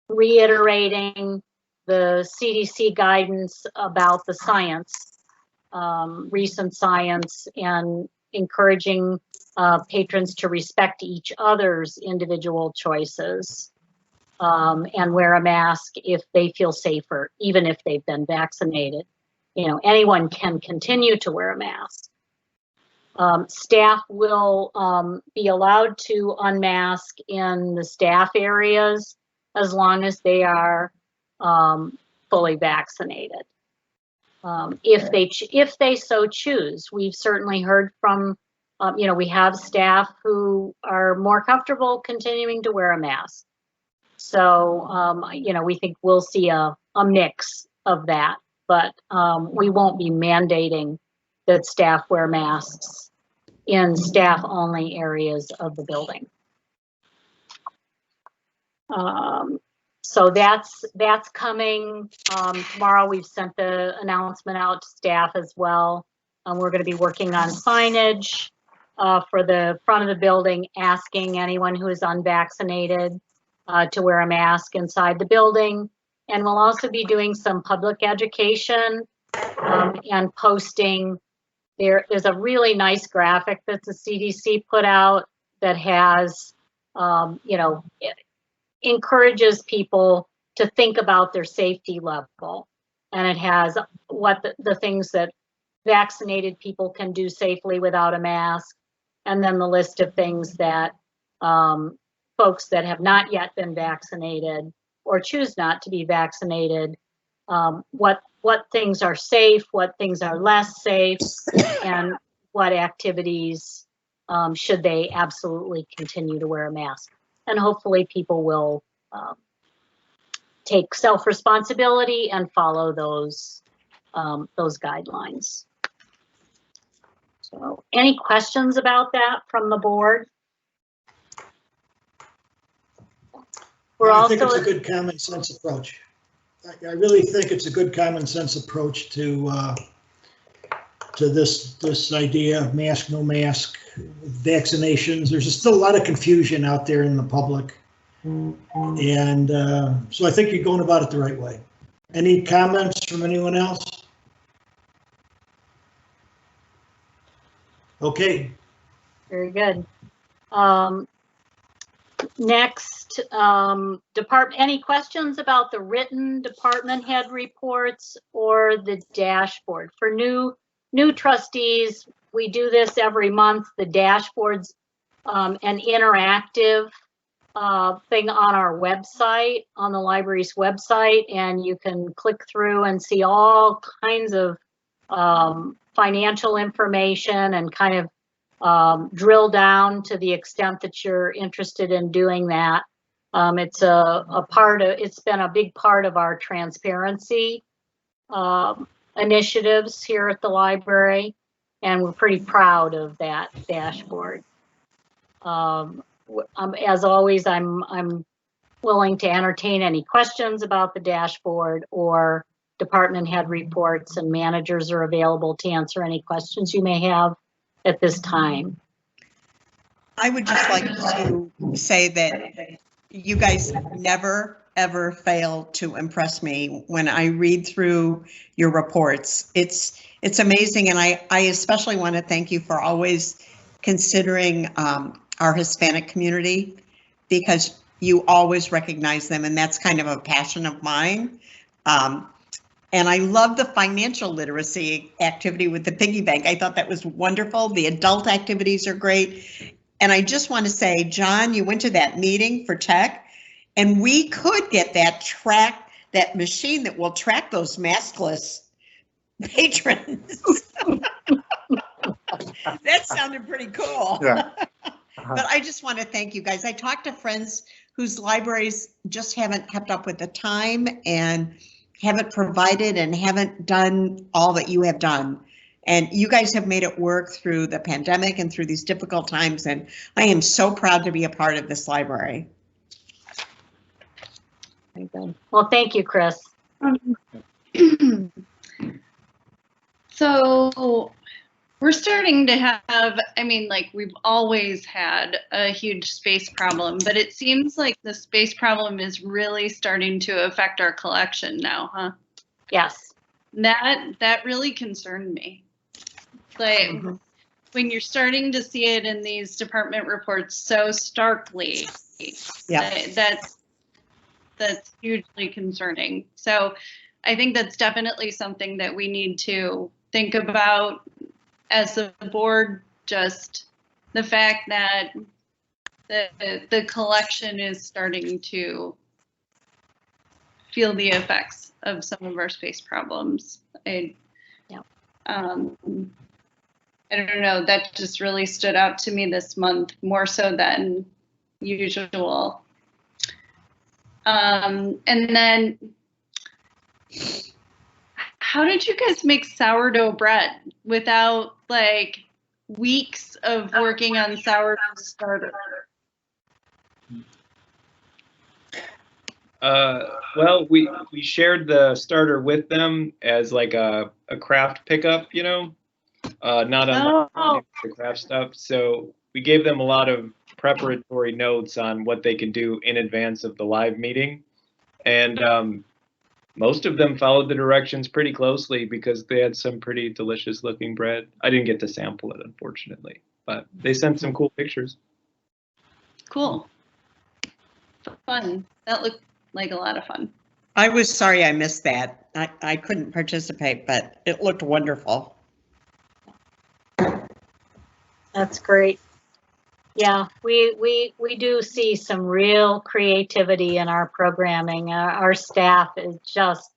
reiterating the CDC guidance about the science, recent science, and encouraging patrons to respect each other's individual choices, and wear a mask if they feel safer, even if they've been vaccinated. Anyone can continue to wear a mask. Staff will be allowed to unmask in the staff areas as long as they are fully vaccinated. If they so choose. We've certainly heard from, we have staff who are more comfortable continuing to wear a mask. So, we think we'll see a mix of that, but we won't be mandating that staff wear masks in staff-only areas of the building. So that's coming tomorrow. We've sent the announcement out to staff as well. We're going to be working on signage for the front of the building, asking anyone who is unvaccinated to wear a mask inside the building. And we'll also be doing some public education and posting. There's a really nice graphic that the CDC put out that has, it encourages people to think about their safety level. And it has what the things that vaccinated people can do safely without a mask. And then the list of things that folks that have not yet been vaccinated or choose not to be vaccinated, what things are safe, what things are less safe, and what activities should they absolutely continue to wear a mask. And hopefully people will take self-responsibility and follow those guidelines. So any questions about that from the board? I think it's a good common sense approach. I really think it's a good common sense approach to this idea of mask, no mask, vaccinations. There's still a lot of confusion out there in the public. And so I think you're going about it the right way. Any comments from anyone else? Okay. Very good. Next, any questions about the written department head reports or the dashboard? For new trustees, we do this every month. The dashboard's an interactive thing on our website, on the library's website, and you can click through and see all kinds of financial information and kind of drill down to the extent that you're interested in doing that. It's it's been a big part of our transparency initiatives here at the library, and we're pretty proud of that dashboard. As always, I'm willing to entertain any questions about the dashboard or department head reports, and managers are available to answer any questions you may have at this time. I would just like to say that you guys never, ever fail to impress me when I read through your reports. It's amazing, and I especially want to thank you for always considering our Hispanic community, because you always recognize them, and that's kind of a passion of mine. And I love the financial literacy activity with the piggy bank. I thought that was wonderful. The adult activities are great. And I just want to say, John, you went to that meeting for tech, and we could get that machine that will track those maskless patrons. That sounded pretty cool. Yeah. But I just want to thank you guys. I talked to friends whose libraries just haven't kept up with the time and haven't provided and haven't done all that you have done. And you guys have made it work through the pandemic and through these difficult times. And I am so proud to be a part of this library. Very good. Well, thank you, Chris. So we're starting to have, we've always had a huge space problem, but it seems like the space problem is really starting to affect our collection now, huh? Yes. That really concerned me. Like, when you're starting to see it in these department reports so starkly, yeah, that's hugely concerning. So I think that's definitely something that we need to think about as a board, just the fact that the collection is starting to feel the effects of some of our space problems. I don't know, that just really stood out to me this month, more so than usual. And then, how did you guys make sourdough bread without like weeks of working on sourdough starter? Well, we shared the starter with them as like a craft pickup, you know, not unlike the craft stuff. So we gave them a lot of preparatory notes on what they could do in advance of the live meeting. And most of them followed the directions pretty closely because they had some pretty delicious looking bread. I didn't get to sample it, unfortunately, but they sent some cool pictures. Cool. Fun. That looked like a lot of fun. I was sorry I missed that. I couldn't participate, but it looked wonderful. That's great. Yeah, we do see some real creativity in our programming. Our staff is just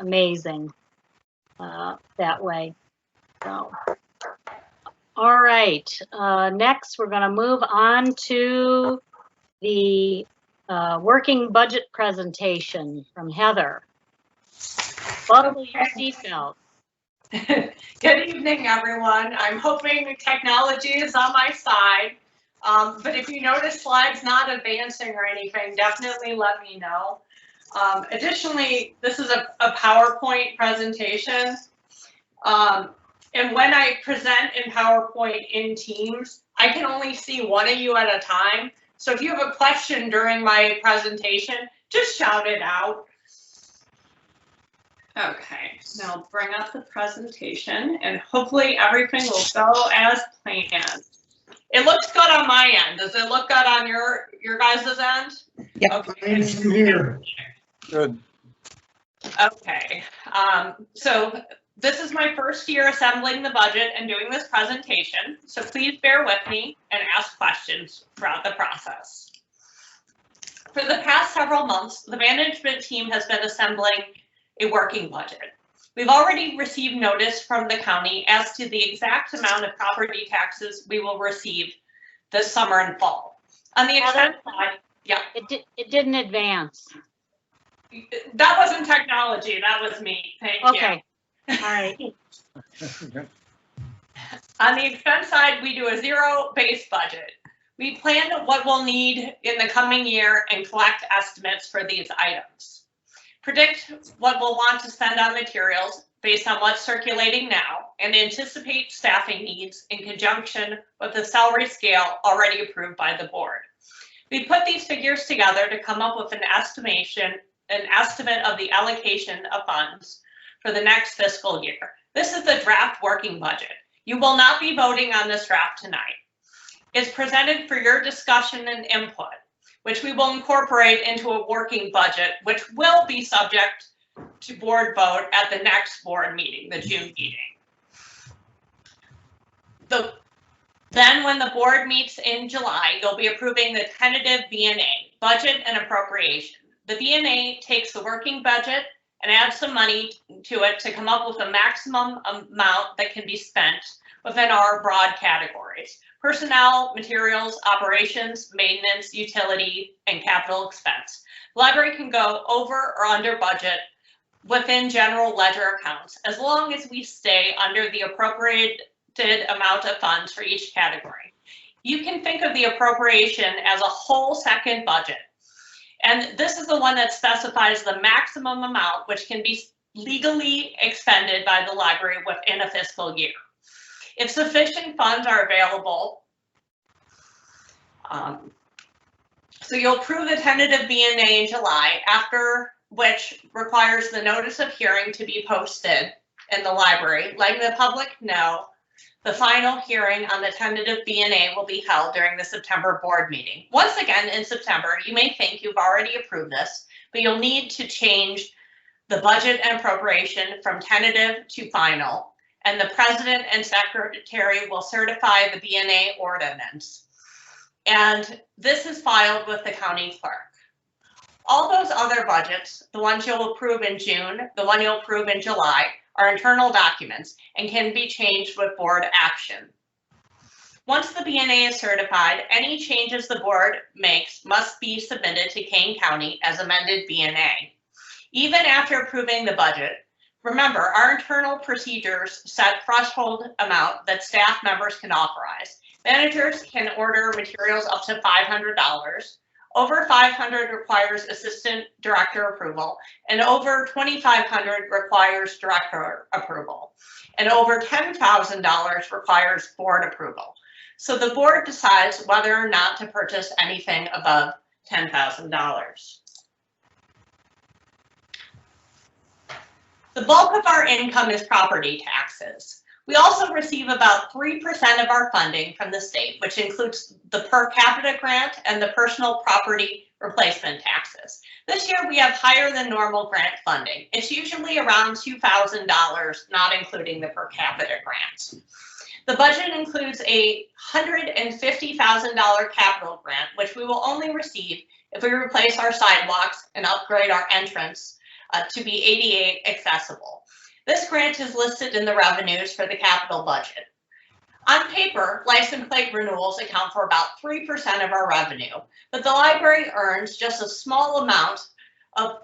amazing that way. So, all right. Next, we're going to move on to the working budget presentation from Heather. Buckle your seatbelt. Good evening, everyone. I'm hoping technology is on my side. But if you notice slides not advancing or anything, definitely let me know. Additionally, this is a PowerPoint presentation. And when I present in PowerPoint in Teams, I can only see one of you at a time. So if you have a question during my presentation, just shout it out. Okay, now bring up the presentation and hopefully everything will go as planned. It looks good on my end. Does it look good on your guys' end? Yep. Okay. From here. Good. Okay. So this is my first year assembling the budget and doing this presentation. So please bear with me and ask questions throughout the process. For the past several months, the management team has been assembling a working budget. We've already received notice from the county as to the exact amount of property taxes we will receive this summer and fall. On the expense side, yeah. It didn't advance. That wasn't technology, that was me. Thank you. Okay. All right. On the expense side, we do a zero-based budget. We plan what we'll need in the coming year and collect estimates for these items. Predict what we'll want to spend on materials based on what's circulating now and anticipate staffing needs in conjunction with the salary scale already approved by the board. We put these figures together to come up with an estimate of the allocation of funds for the next fiscal year. This is the draft working budget. You will not be voting on this draft tonight. It's presented for your discussion and input, which we will incorporate into a working budget, which will be subject to board vote at the next board meeting, the June meeting. Then when the board meets in July, you'll be approving the tentative B&A, budget and appropriation. The B&A takes the working budget and adds some money to it to come up with a maximum amount that can be spent within our broad categories: personnel, materials, operations, maintenance, utility, and capital expense. The library can go over or under budget within general ledger accounts as long as we stay under the appropriated amount of funds for each category. You can think of the appropriation as a whole second budget. And this is the one that specifies the maximum amount which can be legally expended by the library within a fiscal year. If sufficient funds are available, so you'll approve the tentative B&A in July, after which requires the notice of hearing to be posted in the library, letting the public know the final hearing on the tentative B&A will be held during the September board meeting. Once again, in September, you may think you've already approved this, but you'll need to change the budget and appropriation from tentative to final, and the president and secretary will certify the B&A ordinance. And this is filed with the county clerk. All those other budgets, the ones you'll approve in June, the one you'll approve in July, are internal documents and can be changed with board action. Once the B&A is certified, any changes the board makes must be submitted to Kane County as amended B&A. Even after approving the budget, remember, our internal procedures set threshold amount that staff members can authorize. Managers can order materials up to $500, Over 500 requires assistant director approval, and over 2,500 requires director approval, and over $10,000 requires board approval. So the board decides whether or not to purchase anything above $10,000. The bulk of our income is property taxes. We also receive about 3% of our funding from the state, which includes the per capita grant and the personal property replacement taxes. This year we have higher than normal grant funding. It's usually around $2,000, not including the per capita grants. The budget includes a $150,000 capital grant, which we will only receive if we replace our sidewalks and upgrade our entrance to be ADA accessible. This grant is listed in the revenues for the capital budget. On paper, license plate renewals account for about 3% of our revenue, but the library earns just a small amount of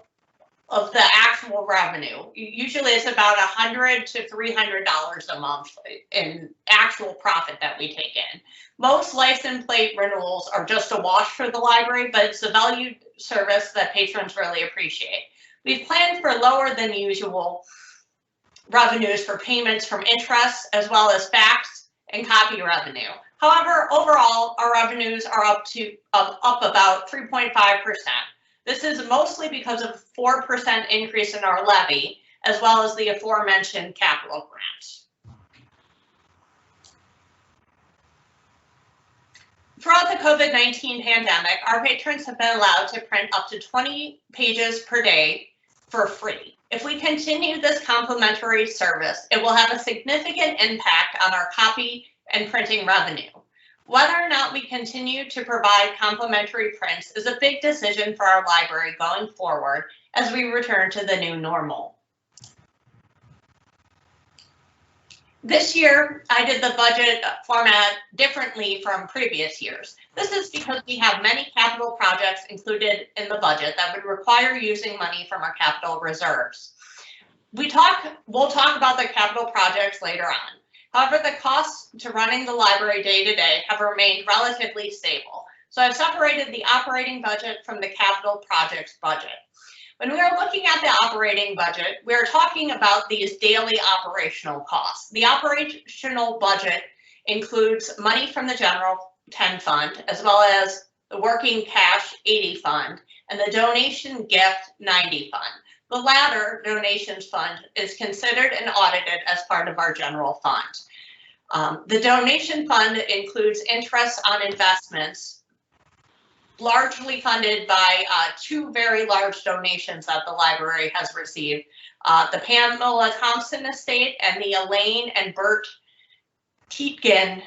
the actual revenue. Usually it's about $100 to $300 a month in actual profit that we take in. Most license plate renewals are just a wash for the library, but it's a valued service that patrons really appreciate. We've planned for lower than usual revenues for payments from interest, as well as fax and copy revenue. However, overall, our revenues are up about 3.5%. This is mostly because of 4% increase in our levy, as well as the aforementioned capital grants. Throughout the COVID-19 pandemic, our patrons have been allowed to print up to 20 pages per day for free. If we continue this complimentary service, it will have a significant impact on our copy and printing revenue. Whether or not we continue to provide complimentary prints is a big decision for our library going forward as we return to the new normal. This year, I did the budget format differently from previous years. This is because we have many capital projects included in the budget that would require using money from our capital reserves. We'll talk about the capital projects later on. However, the costs to running the library day to day have remained relatively stable. So I've separated the operating budget from the capital projects budget. When we are looking at the operating budget, we're talking about these daily operational costs. The operational budget includes money from the General 10 Fund, as well as the Working Cash 80 Fund, and the Donation Gift 90 Fund. The latter, Donations Fund, is considered and audited as part of our general fund. The Donation Fund includes interest on investments, largely funded by two very large donations that the library has received, the Pamela Thompson estate and the Elaine and Bert Tietgen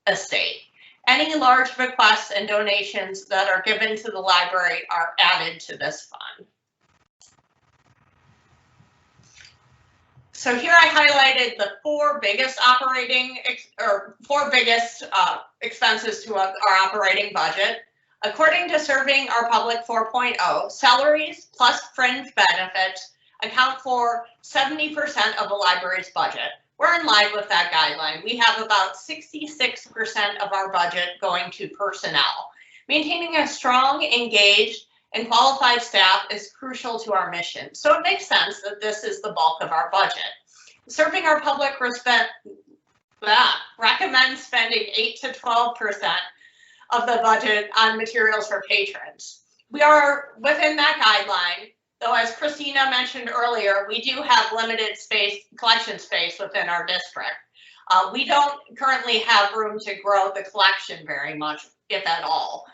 estate. Any large requests and donations that are given to the library are added to this fund. So here I highlighted the four biggest expenses to our operating budget. According to Serving Our Public 4.0, salaries plus fringe benefits account for 70% of the library's budget. We're in line with that guideline. We have about 66% of our budget going to personnel. Maintaining a strong, engaged, and qualified staff is crucial to our mission. So it makes sense that this is the bulk of our budget. Serving Our Public recommends spending 8 to 12% of the budget on materials for patrons. We are within that guideline, though as Christina mentioned earlier, we do have limited collection space within our district. We don't currently have room to grow the collection very much, if at all.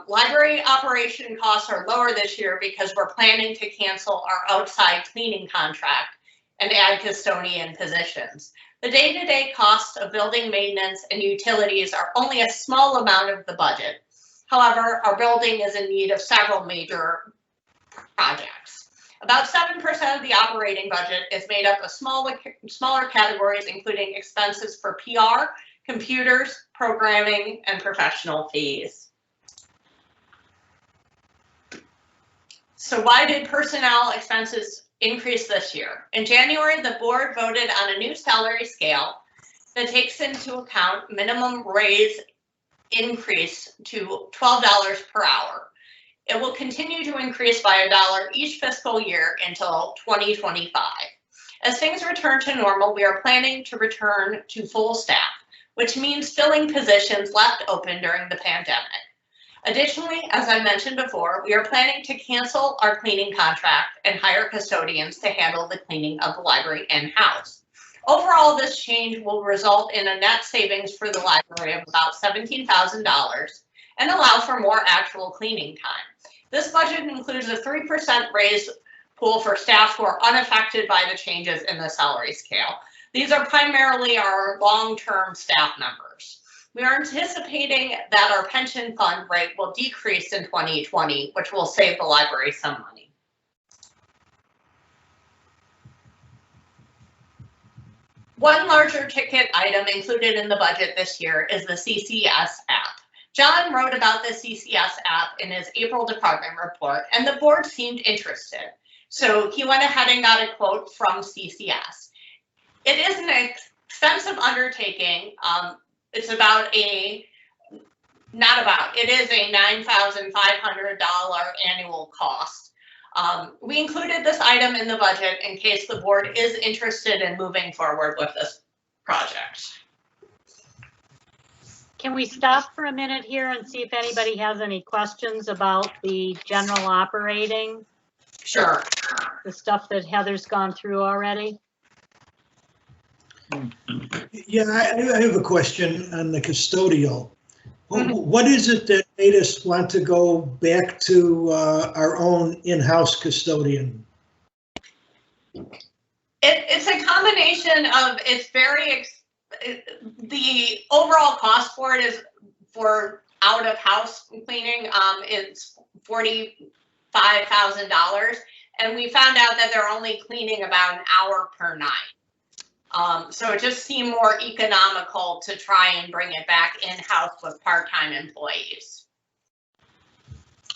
Library operation costs are lower this year because we're planning to cancel our outside cleaning contract and add custodian positions. The day-to-day costs of building maintenance and utilities are only a small amount of the budget. However, our building is in need of several major projects. About 7% of the operating budget is made up of smaller categories, including expenses for PR, computers, programming, and professional fees. So why did personnel expenses increase this year? In January, the board voted on a new salary scale that takes into account minimum raise increase to $12 per hour. It will continue to increase by $1 each fiscal year until 2025. As things return to normal, we are planning to return to full staff, which means filling positions left open during the pandemic. Additionally, as I mentioned before, we are planning to cancel our cleaning contract and hire custodians to handle the cleaning of the library in-house. Overall, this change will result in a net savings for the library of about $17,000 and allow for more actual cleaning time. This budget includes a 3% raise pool for staff who are unaffected by the changes in the salary scale. These are primarily our long-term staff members. We are anticipating that our pension fund rate will decrease in 2020, which will save the library some money. One larger ticket item included in the budget this year is the CCS app. John wrote about the CCS app in his April department report, and the board seemed interested. So he went ahead and got a quote from CCS. It is an expensive undertaking. It's about it is a $9,500 annual cost. We included this item in the budget in case the board is interested in moving forward with this project. Can we stop for a minute here and see if anybody has any questions about the general operating? Sure. The stuff that Heather's gone through already? Yeah, I have a question on the custodial. What is it that made us want to go back to our own in-house custodian? It's a combination of, the overall cost for it is for out-of-house cleaning, it's $45,000. And we found out that they're only cleaning about an hour per night. So it just seemed more economical to try and bring it back in-house with part-time employees.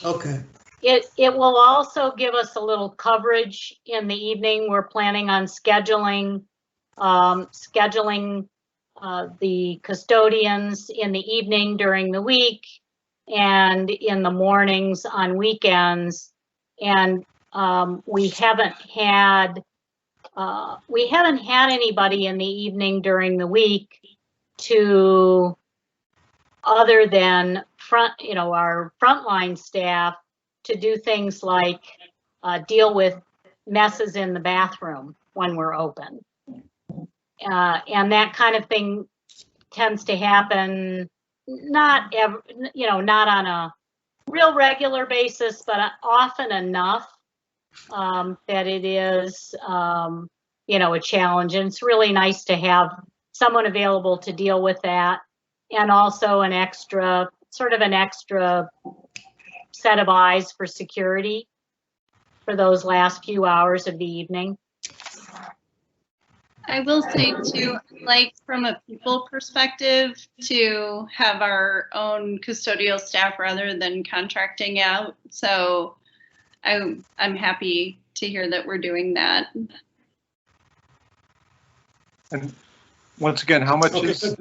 Okay. It will also give us a little coverage in the evening. We're planning on scheduling the custodians in the evening during the week and in the mornings on weekends. And we haven't had anybody in the evening during the week other than our frontline staff to do things like deal with messes in the bathroom when we're open. And that kind of thing tends to happen not on a real regular basis, but often enough that it is, a challenge. And it's really nice to have someone available to deal with that, and also an extra set of eyes for security for those last few hours of the evening. I will say too, like from a people perspective, to have our own custodial staff rather than contracting out. So I'm happy to hear that we're doing that. And once again, how much is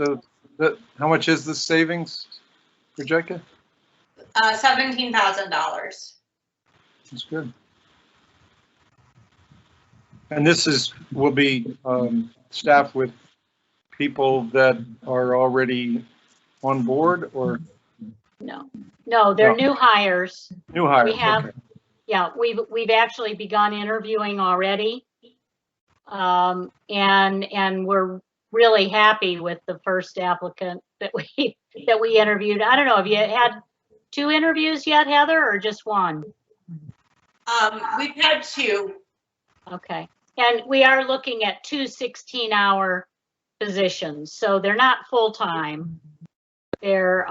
the savings projected? $17,000. That's good. And this will be staffed with people that are already on board, or? No, they're new hires. New hires. We have, okay. Yeah, we've actually begun interviewing already. And we're really happy with the first applicant that we interviewed. I don't know, have you had 2 interviews yet, Heather, or just 1? We've had 2. Okay, and we are looking at 2 16-hour positions, so they're not full-time. They're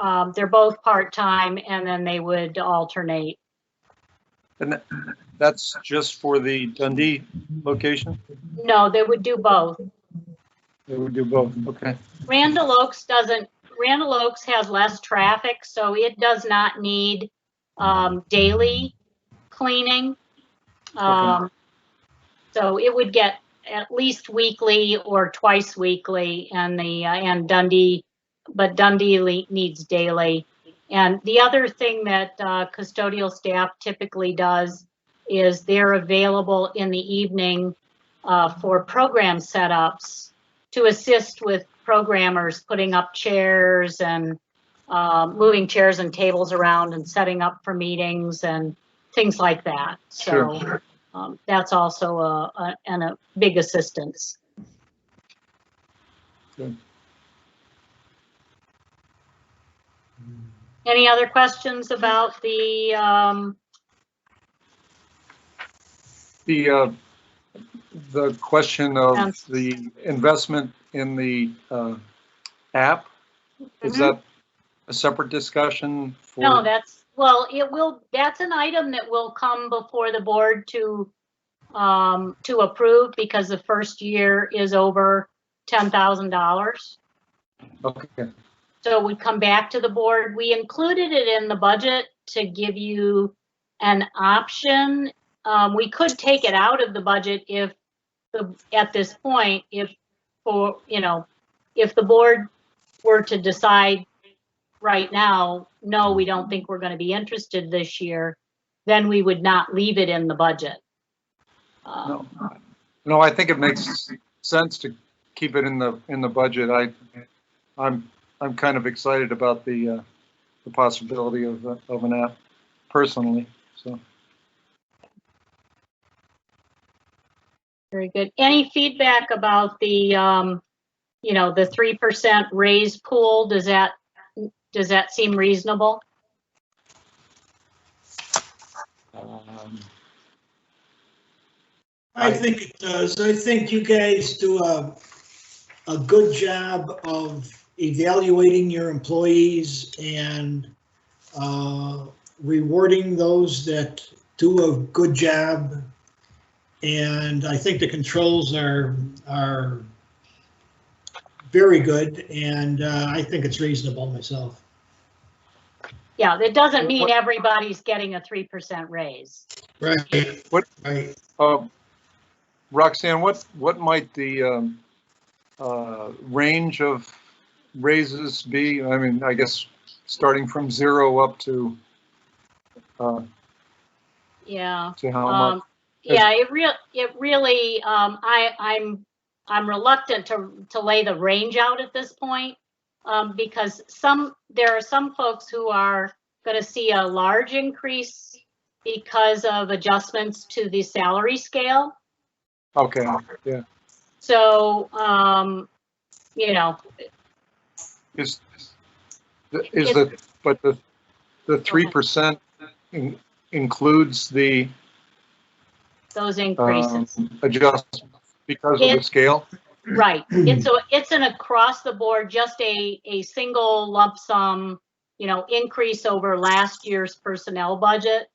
both part-time, and then they would alternate. And that's just for the Dundee location? No, they would do both. They would do both, okay. Randall Oaks has less traffic, so it does not need daily cleaning. Okay. So it would get at least weekly or twice weekly, and Dundee Dundee needs daily. And the other thing that custodial staff typically does is they're available in the evening for program setups to assist with programmers putting up chairs and moving chairs and tables around and setting up for meetings and things like that. So that's also a big assistance. Good. Any other questions about the question of the investment in the app? Is that a separate discussion? No, that's an item that will come before the board to approve because the first year is over $10,000. Okay. So we come back to the board. We included it in the budget to give you an option. We could take it out of the budget at this point, if the board were to decide right now, no, we don't think we're going to be interested this year, then we would not leave it in the budget. No, I think it makes sense to keep it in the budget. I'm kind of excited about the possibility of an app personally. So. Very good. Any feedback about the the 3% raise pool? Does that seem reasonable? I think it does. I think you guys do a good job of evaluating your employees and rewarding those that do a good job. And I think the controls are very good, and I think it's reasonable myself. Yeah, that doesn't mean everybody's getting a 3% raise. Right. What? Right. Roxanne, what might the range of raises be? I mean, I guess starting from 0 up to yeah. To how much? Yeah, it really. I'm reluctant to lay the range out at this point because there are some folks who are going to see a large increase because of adjustments to the salary scale. Okay. Yeah. So Is the 3% includes those increases adjustments because of the scale? Right. It's an across the board, just a single lump sum, increase over last year's personnel budget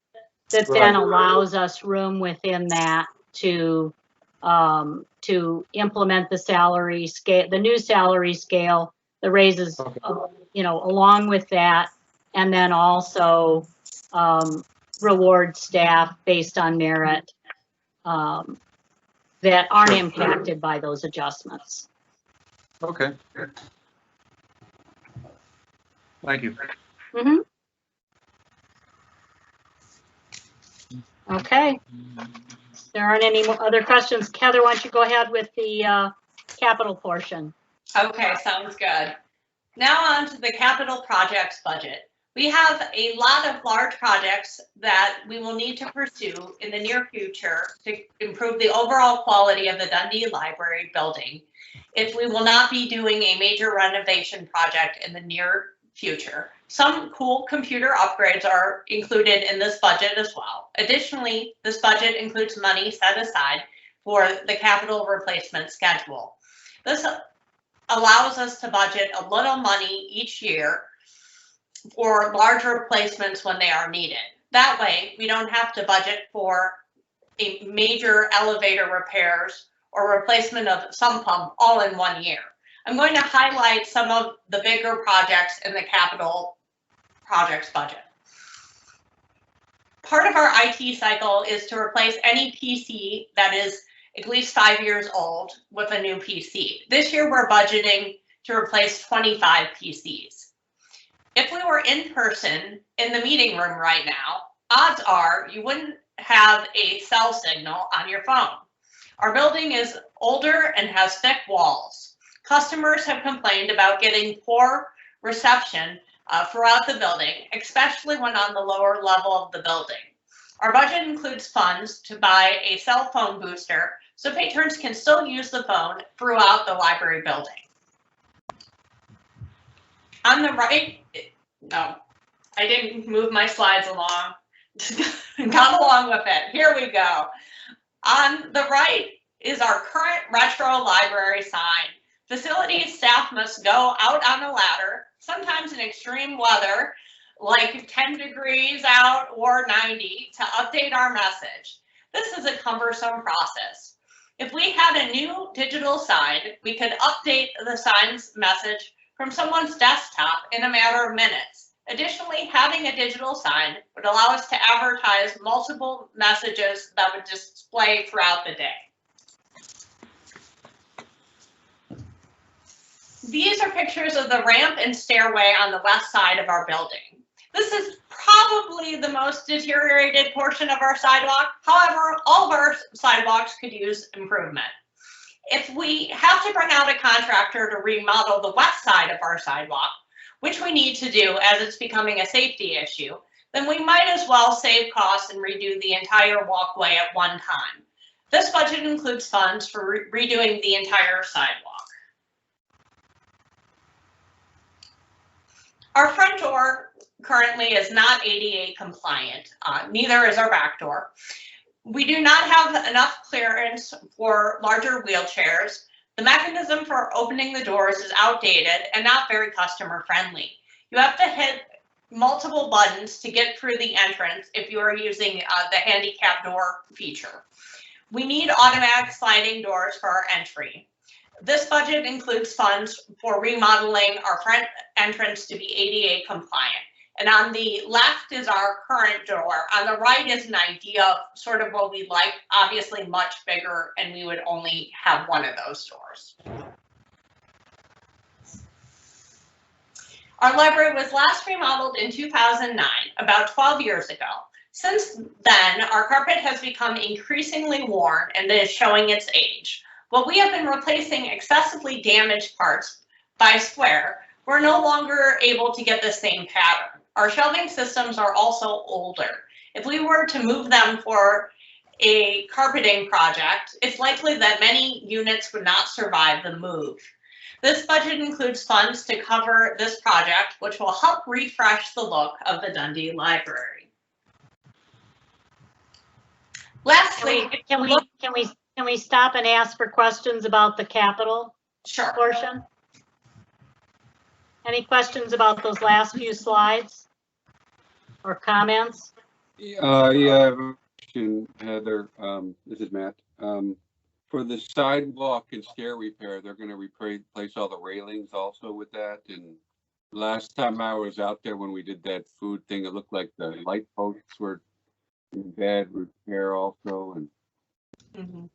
that then allows us room within that to implement the salary scale, the new salary scale, the raises, along with that, and then also reward staff based on merit that aren't impacted by those adjustments. Okay. Thank you. Mm-hmm. Okay. There aren't any more other questions. Heather, why don't you go ahead with the capital portion? Okay, sounds good. Now on to the capital projects budget. We have a lot of large projects that we will need to pursue in the near future to improve the overall quality of the Dundee Library building if we will not be doing a major renovation project in the near future. Some cool computer upgrades are included in this budget as well. Additionally, this budget includes money set aside for the capital replacement schedule. This allows us to budget a little money each year for large replacements when they are needed. That way, we don't have to budget for a major elevator repairs or replacement of some pump all in 1 year. I'm going to highlight some of the bigger projects in the capital projects budget. Part of our IT cycle is to replace any PC that is at least 5 years old with a new PC. This year, we're budgeting to replace 25 PCs. If we were in person in the meeting room right now, odds are you wouldn't have a cell signal on your phone. Our building is older and has thick walls. Customers have complained about getting poor reception throughout the building, especially when on the lower level of the building. Our budget includes funds to buy a cell phone booster so patrons can still use the phone throughout the library building. On the right, no, I didn't move my slides along. Got along with it. Here we go. On the right is our current retro library sign. Facility staff must go out on a ladder, sometimes in extreme weather, like 10 degrees out or 90, to update our message. This is a cumbersome process. If we had a new digital sign, we could update the sign's message from someone's desktop in a matter of minutes. Additionally, having a digital sign would allow us to advertise multiple messages that would display throughout the day. These are pictures of the ramp and stairway on the west side of our building. This is probably the most deteriorated portion of our sidewalk. However, all of our sidewalks could use improvement. If we have to bring out a contractor to remodel the west side of our sidewalk, which we need to do as it's becoming a safety issue, then we might as well save costs and redo the entire walkway at one time. This budget includes funds for redoing the entire sidewalk. Our front door currently is not ADA compliant, neither is our back door. We do not have enough clearance for larger wheelchairs. The mechanism for opening the doors is outdated and not very customer friendly. You have to hit multiple buttons to get through the entrance if you are using the handicap door feature. We need automatic sliding doors for our entry. This budget includes funds for remodeling our front entrance to be ADA compliant. And on the left is our current door. On the right is an idea of sort of what we'd like, obviously much bigger, and we would only have one of those doors. Our library was last remodeled in 2009, about 12 years ago. Since then, our carpet has become increasingly worn and is showing its age. While we have been replacing excessively damaged parts by square, we're no longer able to get the same pattern. Our shelving systems are also older. If we were to move them for a carpeting project, it's likely that many units would not survive the move. This budget includes funds to cover this project, which will help refresh the look of the Dundee Library. Lastly, Can we stop and ask for questions about the capital portion? Any questions about those last few slides or comments? Yeah, I have a question, Heather. This is Matt. For the sidewalk and stair repair, they're going to replace all the railings also with that. And last time I was out there when we did that food thing, it looked like the light posts were in bad repair also. And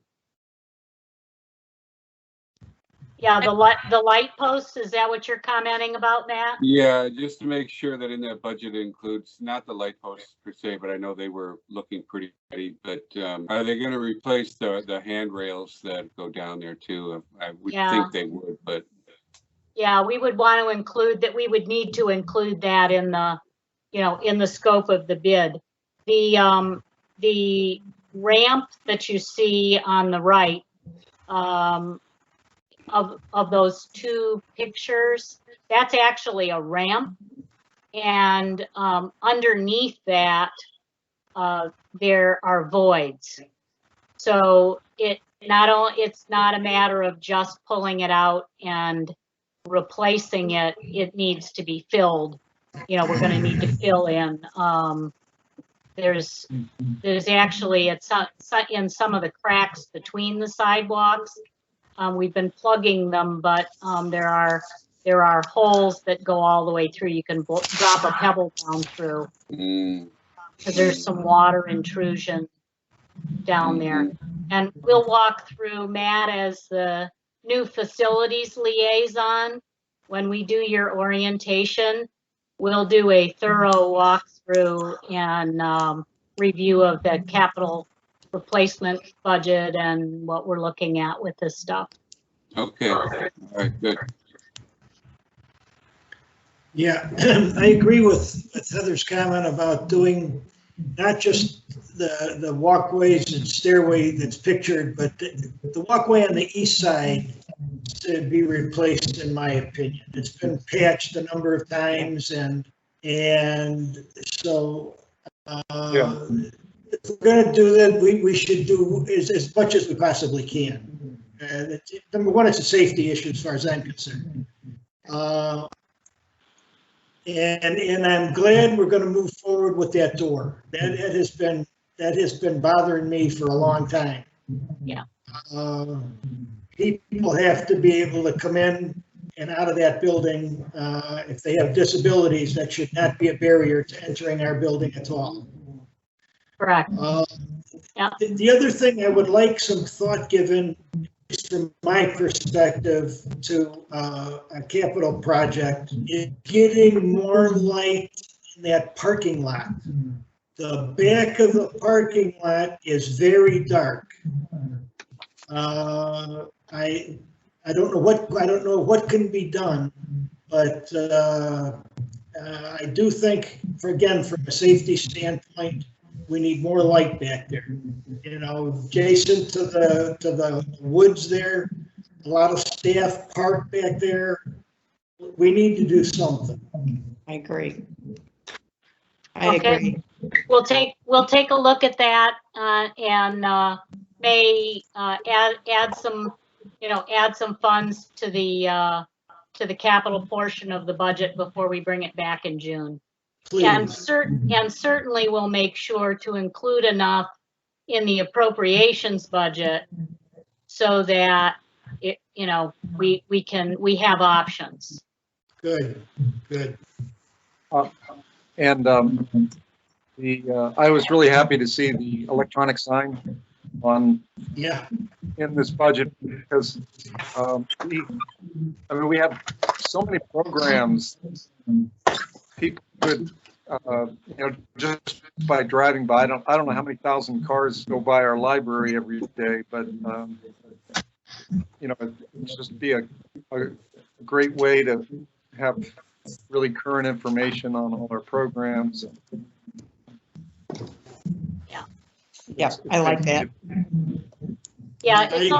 Yeah, the light posts, is that what you're commenting about, Matt? yeah, just to make sure that in that budget includes not the light posts per se, but I know they were looking pretty ready. But are they going to replace the handrails that go down there too? I would think they would, but yeah, we would want to include that. We would need to include that in the, in the scope of the bid. The ramp that you see on the right. Of those two pictures, that's actually a ramp, and underneath that there are voids. So it's not a matter of just pulling it out and replacing it. It needs to be filled. We're going to need to fill in. There's actually in some of the cracks between the sidewalks. We've been plugging them, but there are holes that go all the way through. You can drop a pebble down through because there's some water intrusion down there. And we'll walk through, Matt, as the new facilities liaison. when we do your orientation, we'll do a thorough walkthrough and review of the capital replacement budget and what we're looking at with this stuff. Okay, all right, good. Yeah, I agree with Heather's comment about doing not just the walkways and stairway that's pictured, but the walkway on the east side to be replaced, in my opinion. It's been patched a number of times, and so if we're gonna do that, we should do as much as we possibly can. Number one, it's a safety issue as far as I'm concerned. And I'm glad we're going to move forward with that door. That has been bothering me for a long time. Yeah. People have to be able to come in and out of that building. If they have disabilities, that should not be a barrier to entering our building at all. Correct. Yeah. The other thing I would like some thought given, from my perspective, to a capital project is getting more light in that parking lot. The back of the parking lot is very dark. I don't know what can be done, but I do think, from a safety standpoint, we need more light back there. You know, adjacent to the woods there, a lot of staff parked back there. We need to do something. I agree. I Okay. agree. We'll take a look at that and may add some funds to the capital portion of the budget before we bring it back in June. And Please. certainly we'll make sure to include enough in the appropriations budget so that we have options. Good. And I was really happy to see the electronic sign in this budget, because we have so many programs. People could, just by driving by, I don't know how many thousand cars go by our library every day, but it's just be a great way to have really current information on all our programs. Yeah, I like that. Yeah, it's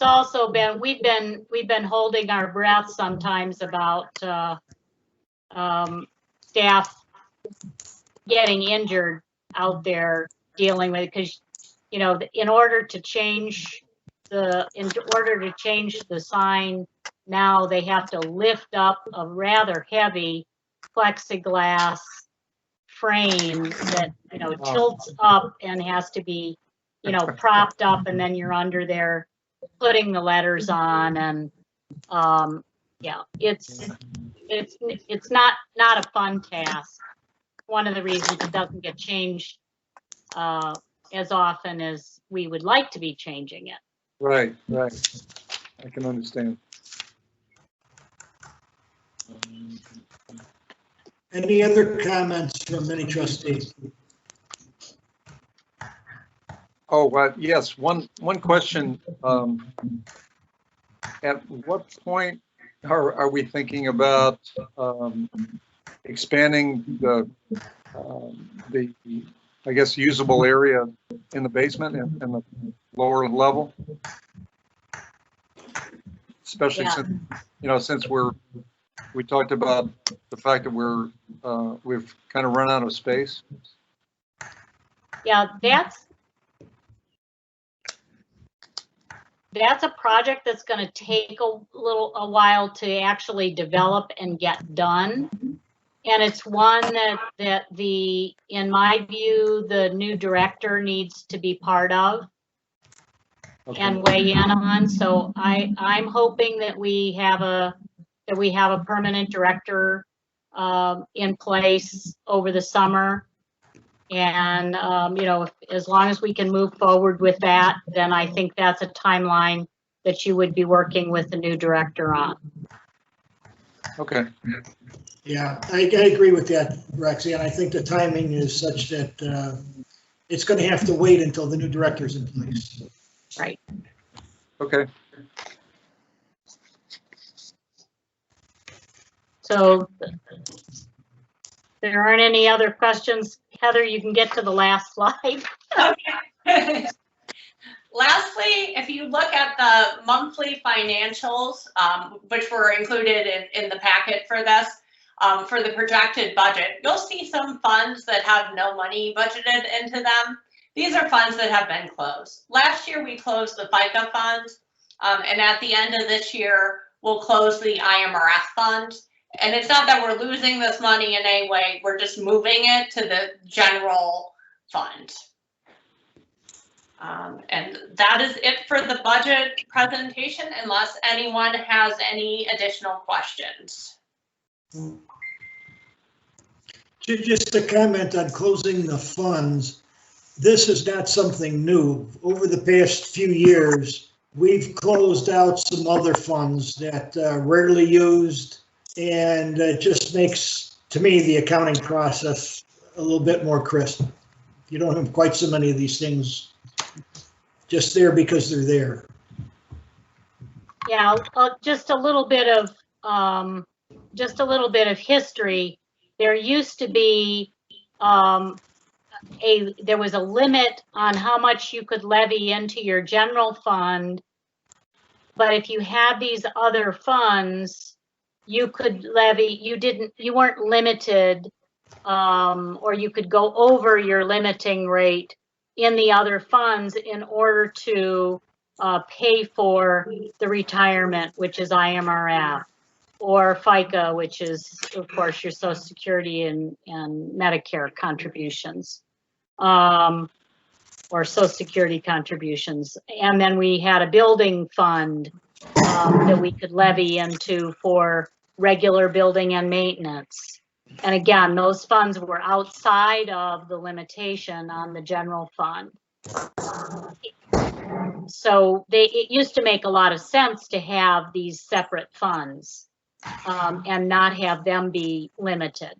also been we've been holding our breath sometimes about staff getting injured out there dealing with it, because in order to change the sign now, they have to lift up a rather heavy plexiglass frame that tilts up and has to be propped up, and then you're under there putting the letters on, and it's not a fun task. One of the reasons it doesn't get changed as often as we would like to be changing it. Right. I can understand. Any other comments from any trustees? Oh, yes. One question. At what point are we thinking about expanding the I guess usable area in the basement and the lower level? Especially since we talked about the fact that we've kind of run out of space. Yeah, that's a project that's going to take a while to actually develop and get done. And it's one that in my view, the new director needs to be part of. Okay. And weigh in on. So I'm hoping that we have a permanent director in place over the summer. And as long as we can move forward with that, then I think that's a timeline that you would be working with the new director on. Okay. Yeah, I agree with that, Rexy, and I think the timing is such that it's going to have to wait until the new director's in place. Right. Okay. So there aren't any other questions. Heather, you can get to the last slide. Okay. Lastly, if you look at the monthly financials, which were included in the packet for this, for the projected budget, you'll see some funds that have no money budgeted into them. These are funds that have been closed. Last year, we closed the FICA fund, and at the end of this year, we'll close the IMRF fund. And it's not that we're losing this money in any way, we're just moving it to the general fund. And that is it for the budget presentation, unless anyone has any additional questions. Just a comment on closing the funds. This is not something new. Over the past few years, we've closed out some other funds that rarely used, and it just makes, to me, the accounting process a little bit more crisp. You don't have quite so many of these things just there because they're there. Yeah, just a little bit of history. There used to be there was a limit on how much you could levy into your general fund, but if you had these other funds, you could levy. You weren't limited, or you could go over your limiting rate in the other funds in order to pay for the retirement, which is IMRF, or FICA, which is, of course, your Social Security and Medicare contributions, or Social Security contributions. And then we had a building fund that we could levy into for regular building and maintenance. And again, those funds were outside of the limitation on the general fund. So it used to make a lot of sense to have these separate funds and not have them be limited.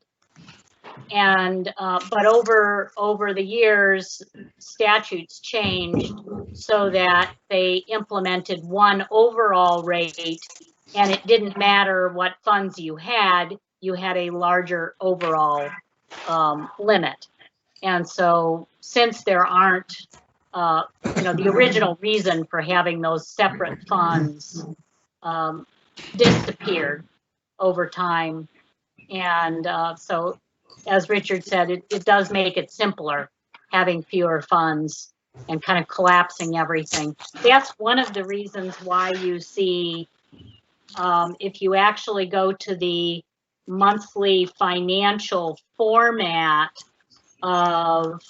And but over the years, statutes changed so that they implemented one overall rate, and it didn't matter what funds you had a larger overall limit. And so since there aren't, the original reason for having those separate funds disappeared over time. And so, as Richard said, it does make it simpler having fewer funds and kind of collapsing everything. That's one of the reasons why you see, if you actually go to the monthly financial format of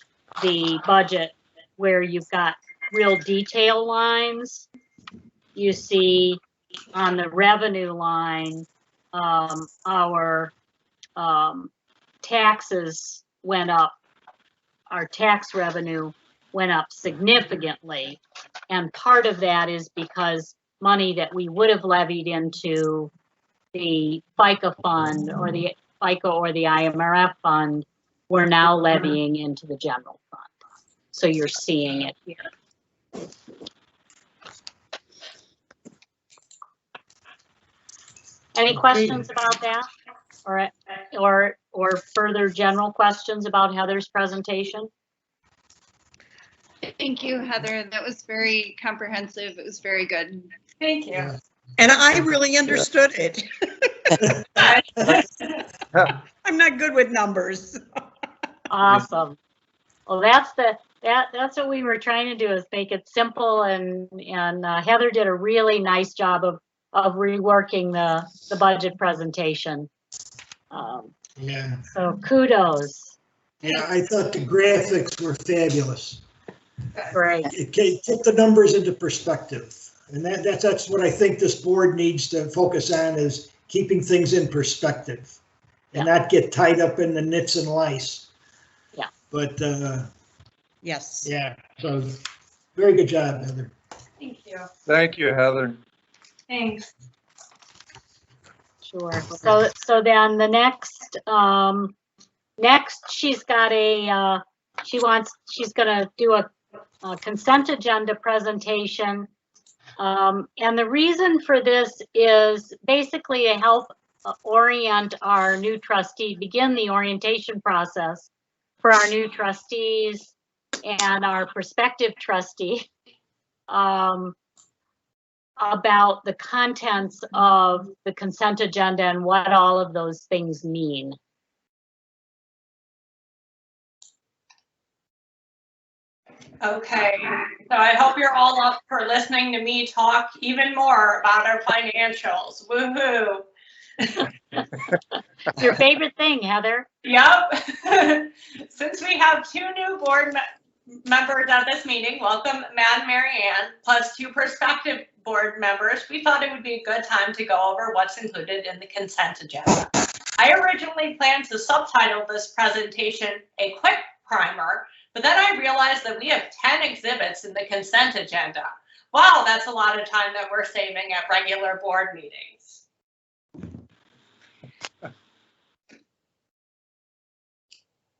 the budget, where you've got real detail lines, you see on the revenue line, our taxes went up, our tax revenue went up significantly. And part of that is because money that we would have levied into the FICA fund or the FICA or the IMRF fund, we're now levying into the general fund. So you're seeing it here. Any questions about that? Or further general questions about Heather's presentation? Thank you, Heather. That was very comprehensive. It was very good. Thank you. And I really understood it. I'm not good with numbers. Awesome. Well, that's what we were trying to do, is make it simple, and Heather did a really nice job of reworking the budget presentation. Yeah. So kudos. Yeah, I thought the graphics were fabulous. Great. It put the numbers into perspective. And that's what I think this board needs to focus on, is keeping things in perspective and not get tied up in the nits and lice. Yeah. But Yes. yeah, so very good job, Heather. Thank you. Thank you, Heather. Thanks. Sure. So then the next, she's got she's gonna do a consent agenda presentation. And the reason for this is basically to help orient our new trustee, begin the orientation process for our new trustees and our prospective trustee about the contents of the consent agenda and what all of those things mean. Okay, so I hope you're all up for listening to me talk even more about our financials. Woohoo! It's your favorite thing, Heather. Yep. Since we have two new board members at this meeting, welcome Matt and Mary Ann, plus two prospective board members, we thought it would be a good time to go over what's included in the consent agenda. I originally planned to subtitle this presentation a quick primer, but then I realized that we have 10 exhibits in the consent agenda. Wow, that's a lot of time that we're saving at regular board meetings.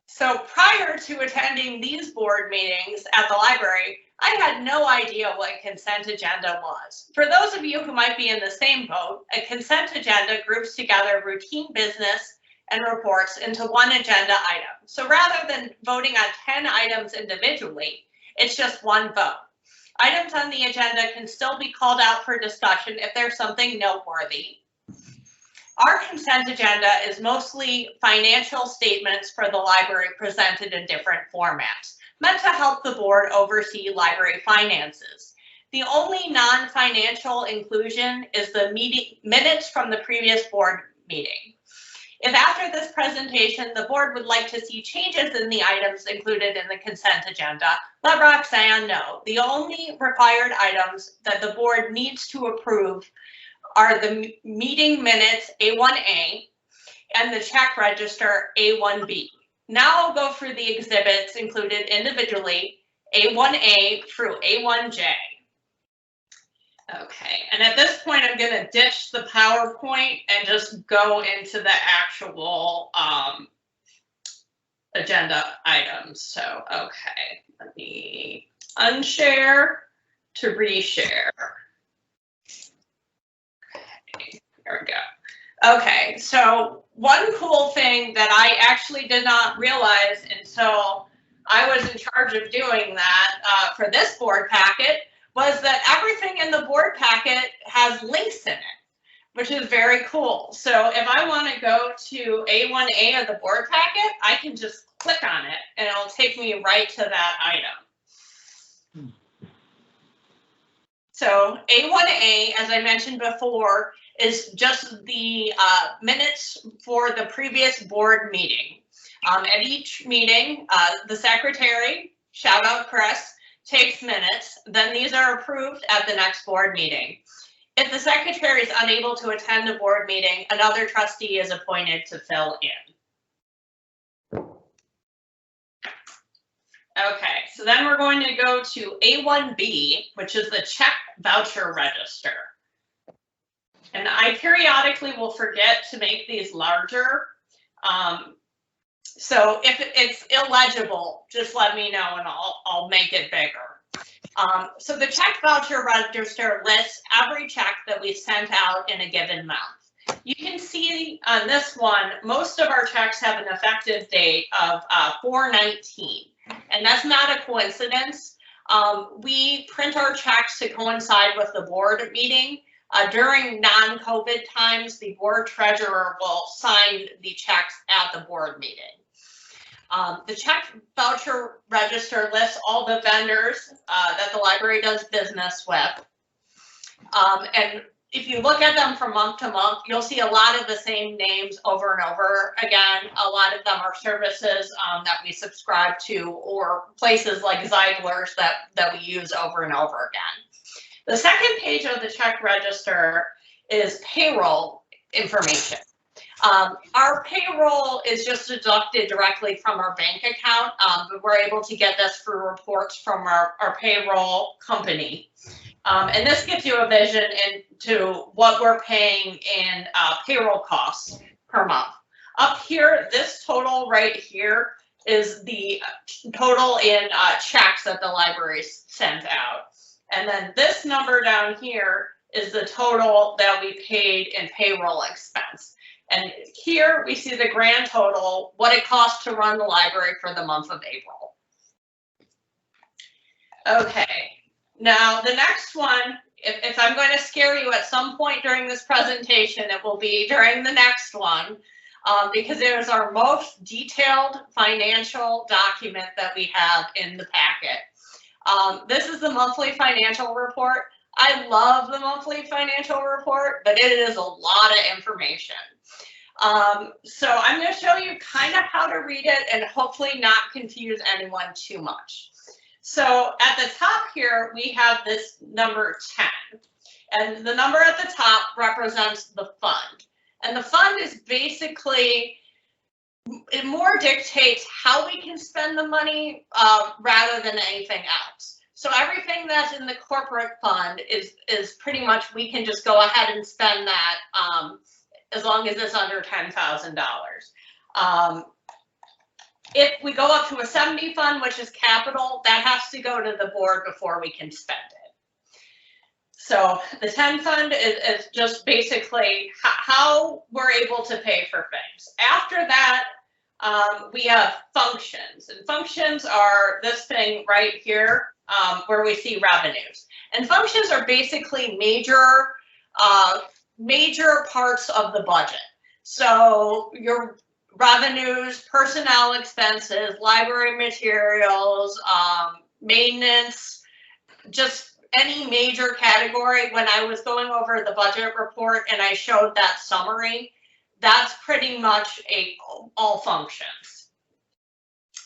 So prior to attending these board meetings at the library, I had no idea what a consent agenda was. For those of you who might be in the same boat, a consent agenda groups together routine business and reports into one agenda item. So rather than voting on 10 items individually, it's just one vote. Items on the agenda can still be called out for discussion if there's something noteworthy. Our consent agenda is mostly financial statements for the library presented in different formats, meant to help the board oversee library finances. The only non-financial inclusion is the minutes from the previous board meeting. If after this presentation, the board would like to see changes in the items included in the consent agenda, let Roxanne know. The only required items that the board needs to approve are the meeting minutes A1A and the check register A1B. Now I'll go through the exhibits included individually, A1A through A1J. Okay, and at this point, I'm gonna ditch the PowerPoint and just go into the actual agenda items. So, okay, let me unshare to reshare. Okay, there we go. Okay, so one cool thing that I actually did not realize until I was in charge of doing that for this board packet was that everything in the board packet has links in it, which is very cool. So if I want to go to A1A of the board packet, I can just click on it and it'll take me right to that item. So A1A, as I mentioned before, is just the minutes for the previous board meeting. At each meeting, the secretary, shout out Chris, takes minutes, then these are approved at the next board meeting. If the secretary is unable to attend a board meeting, another trustee is appointed to fill in. Okay, so then we're going to go to A1B, which is the check voucher register. And I periodically will forget to make these larger. So if it's illegible, just let me know and I'll make it bigger. So the check voucher register lists every check that we sent out in a given month. You can see on this one, most of our checks have an effective date of 4/19, and that's not a coincidence. We print our checks to coincide with the board meeting. During non-COVID times, the board treasurer will sign the checks at the board meeting. The check voucher register lists all the vendors that the library does business with. And if you look at them from month to month, you'll see a lot of the same names over and over again. A lot of them are services that we subscribe to or places like Zeigler's that we use over and over again. The second page of the check register is payroll information. Our payroll is just deducted directly from our bank account, but we're able to get this through reports from our payroll company. And this gives you a vision into what we're paying in payroll costs per month. Up here, this total right here is the total in checks that the library sent out. And then this number down here is the total that we paid in payroll expense. And here we see the grand total, what it costs to run the library for the month of April. Okay, now the next one, if I'm going to scare you at some point during this presentation, it will be during the next one, because it is our most detailed financial document that we have in the packet. This is the monthly financial report. I love the monthly financial report, but it is a lot of information. So I'm going to show you kind of how to read it and hopefully not confuse anyone too much. So at the top here, we have this number 10, and the number at the top represents the fund. And the fund is basically, it more dictates how we can spend the money rather than anything else. So everything that's in the corporate fund is pretty much, we can just go ahead and spend that as long as it's under $10,000. If we go up to a 70 fund, which is capital, that has to go to the board before we can spend it. So the 10 fund is just basically how we're able to pay for things. After that, we have functions, and functions are this thing right here where we see revenues. And functions are basically major parts of the budget. So your revenues, personnel expenses, library materials, maintenance, just any major category. When I was going over the budget report and I showed that summary, that's pretty much all functions.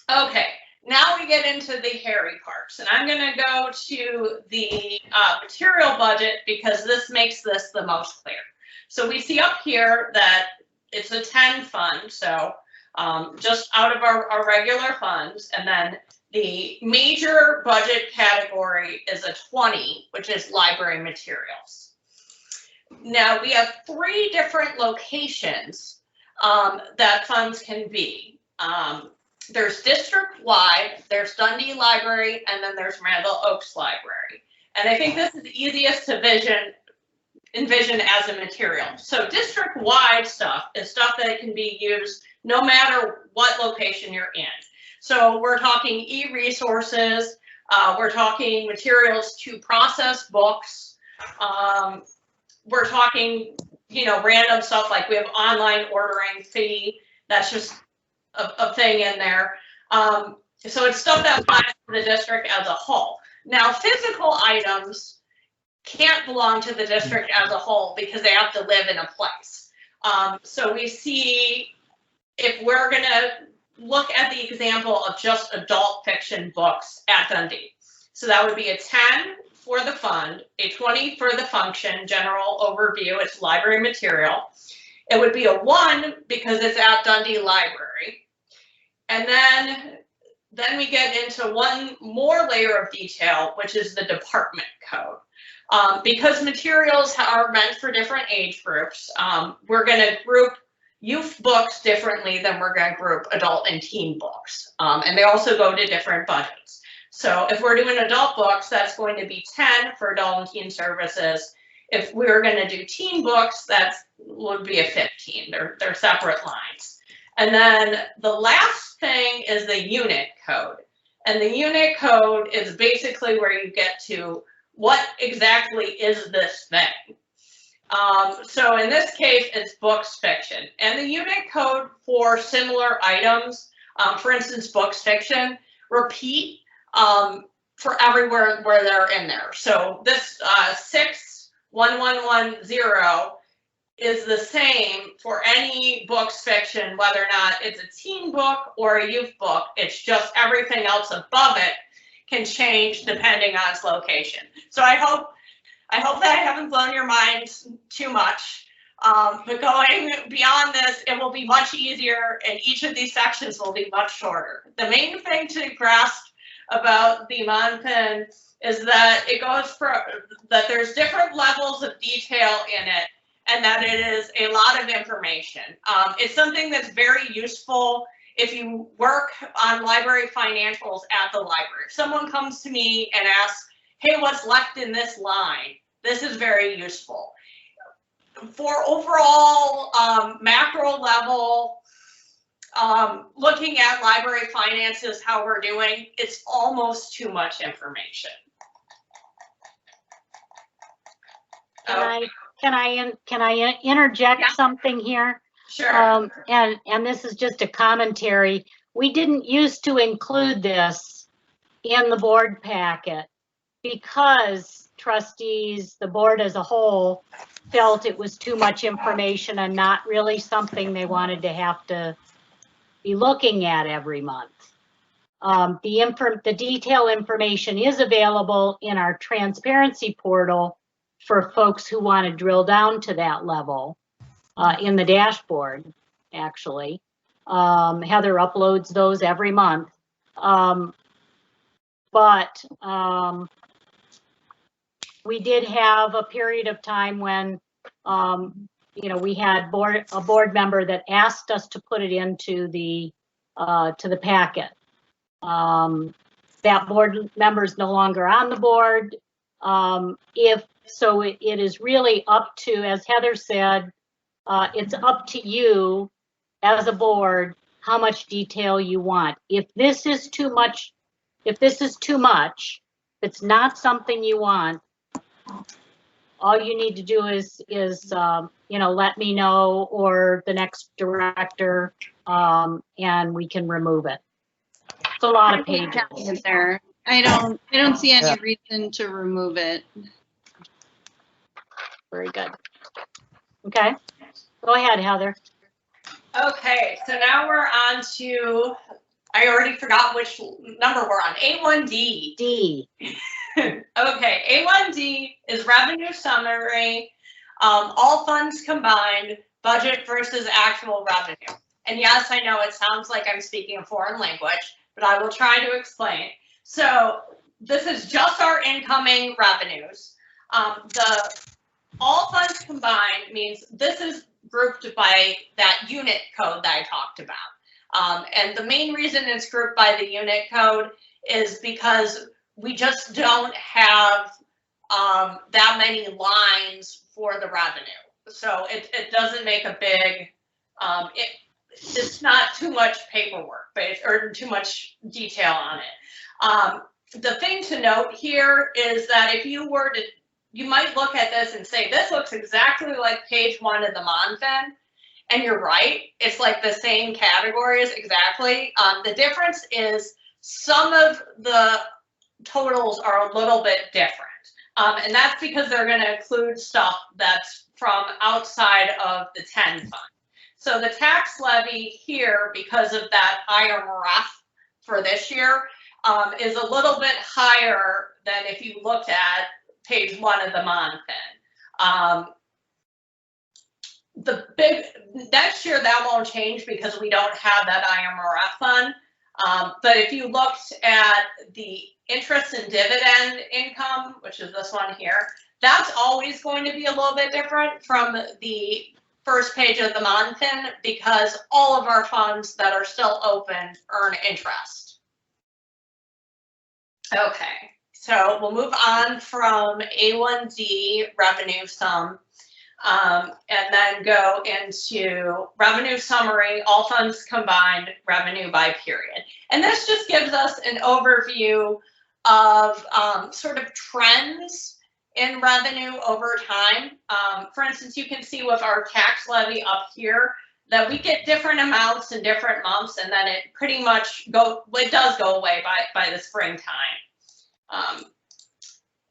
Okay, now we get into the hairy parts, and I'm going to go to the material budget because this makes this the most clear. So we see up here that it's a 10 fund, so just out of our regular funds, and then the major budget category is a 20, which is library materials. Now we have 3 different locations that funds can be. There's district-wide, there's Dundee Library, and then there's Randall Oaks Library. And I think this is easiest to envision as a material. So district-wide stuff is stuff that can be used no matter what location you're in. So we're talking e-resources, we're talking materials to process books, we're talking, random stuff like we have online ordering fee, that's just a thing in there. So it's stuff that applies to the district as a whole. Now, physical items can't belong to the district as a whole because they have to live in a place. So we see, if we're going to look at the example of just adult fiction books at Dundee. So that would be a 10 for the fund, a 20 for the function, general overview, it's library material. It would be a 1 because it's at Dundee Library. And then we get into one more layer of detail, which is the department code. Because materials are meant for different age groups, we're going to group youth books differently than we're going to group adult and teen books. And they also go to different budgets. So if we're doing adult books, that's going to be 10 for adult and teen services. If we were going to do teen books, that would be a 15. They're separate lines. And then the last thing is the unit code. And the unit code is basically where you get to what exactly is this thing. So in this case, it's books fiction. And the unit code for similar items, for instance, books fiction, repeat for everywhere where they're in there. So this 61110 is the same for any books fiction, whether or not it's a teen book or a youth book. It's just everything else above it can change depending on its location. So I hope that I haven't blown your mind too much. But going beyond this, it will be much easier, and each of these sections will be much shorter. The main thing to grasp about the Monpin is that it goes for, that there's different levels of detail in it, and that it is a lot of information. It's something that's very useful if you work on library financials at the library. If someone comes to me and asks, hey, what's left in this line? This is very useful. For overall macro level, looking at library finances, how we're doing, it's almost too much information. Can I interject something here? Sure. And this is just a commentary. We didn't used to include this in the board packet because trustees, the board as a whole, felt it was too much information and not really something they wanted to have to be looking at every month. The detail information is available in our transparency portal for folks who want to drill down to that level. In the dashboard, actually. Heather uploads those every month. But we did have a period of time when, we had a board member that asked us to put it into the packet. That board member is no longer on the board. It is really up to, as Heather said, it's up to you as a board how much detail you want. If this is too much, it's not something you want, all you need to do is let me know or the next director, and we can remove it. It's a lot of pages. There. I don't see any reason to remove it. Very good. Okay. Go ahead, Heather. Okay, so now we're on to, I already forgot which number we're on, A1D. D. Okay, A1D is revenue summary, all funds combined, budget versus actual revenue. And yes, I know it sounds like I'm speaking a foreign language, but I will try to explain. So this is just our incoming revenues. The all funds combined means this is grouped by that unit code that I talked about. And the main reason it's grouped by the unit code is because we just don't have that many lines for the revenue. So it doesn't make a big, it's not too much paperwork, or too much detail on it. The thing to note here is that if you were to, you might look at this and say, this looks exactly like page 1 of the Monfin. And you're right, it's like the same categories exactly. The difference is some of the totals are a little bit different. And that's because they're going to include stuff that's from outside of the 10 fund. So the tax levy here, because of that IMRF for this year, is a little bit higher than if you looked at page 1 of the Monfin. The big, next year that won't change because we don't have that IMRF fund. But if you looked at the interest and dividend income, which is this one here, that's always going to be a little bit different from the first page of the Monfin because all of our funds that are still open earn interest. Okay, so we'll move on from A1D revenue sum and then go into revenue summary, all funds combined, revenue by period. And this just gives us an overview of sort of trends in revenue over time. For instance, you can see with our tax levy up here that we get different amounts in different months, and then it pretty much it does go away by the springtime.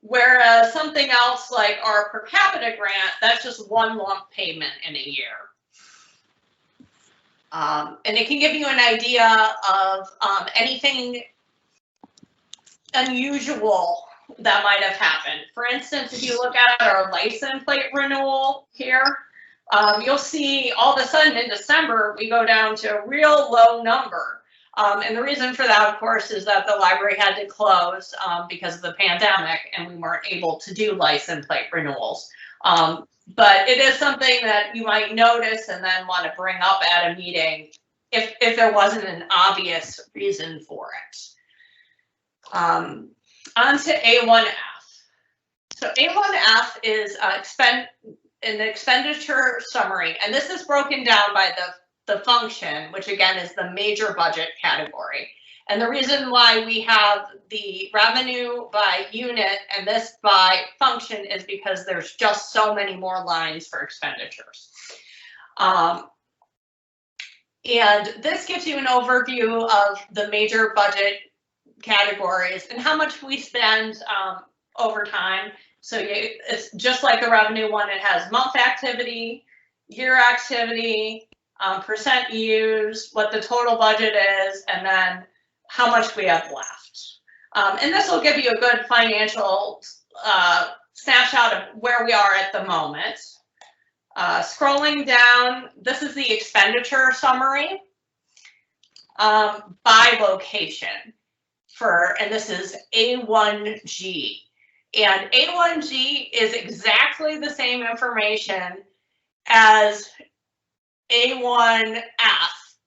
Whereas something else like our per capita grant, that's just one lump payment in a year. And it can give you an idea of anything unusual that might have happened. For instance, if you look at our license plate renewal here, you'll see all of a sudden in December, we go down to a real low number. And the reason for that, of course, is that the library had to close because of the pandemic, and we weren't able to do license plate renewals. But it is something that you might notice and then want to bring up at a meeting if there wasn't an obvious reason for it. On to A1F. So A1F is an expenditure summary, and this is broken down by the function, which again is the major budget category. And the reason why we have the revenue by unit and this by function is because there's just so many more lines for expenditures. And this gives you an overview of the major budget categories and how much we spend over time. So it's just like the revenue one, it has month activity, year activity, percent used, what the total budget is, and then how much we have left. And this will give you a good financial snapshot of where we are at the moment. Scrolling down, this is the expenditure summary by location and this is A1G. And A1G is exactly the same information as A1F.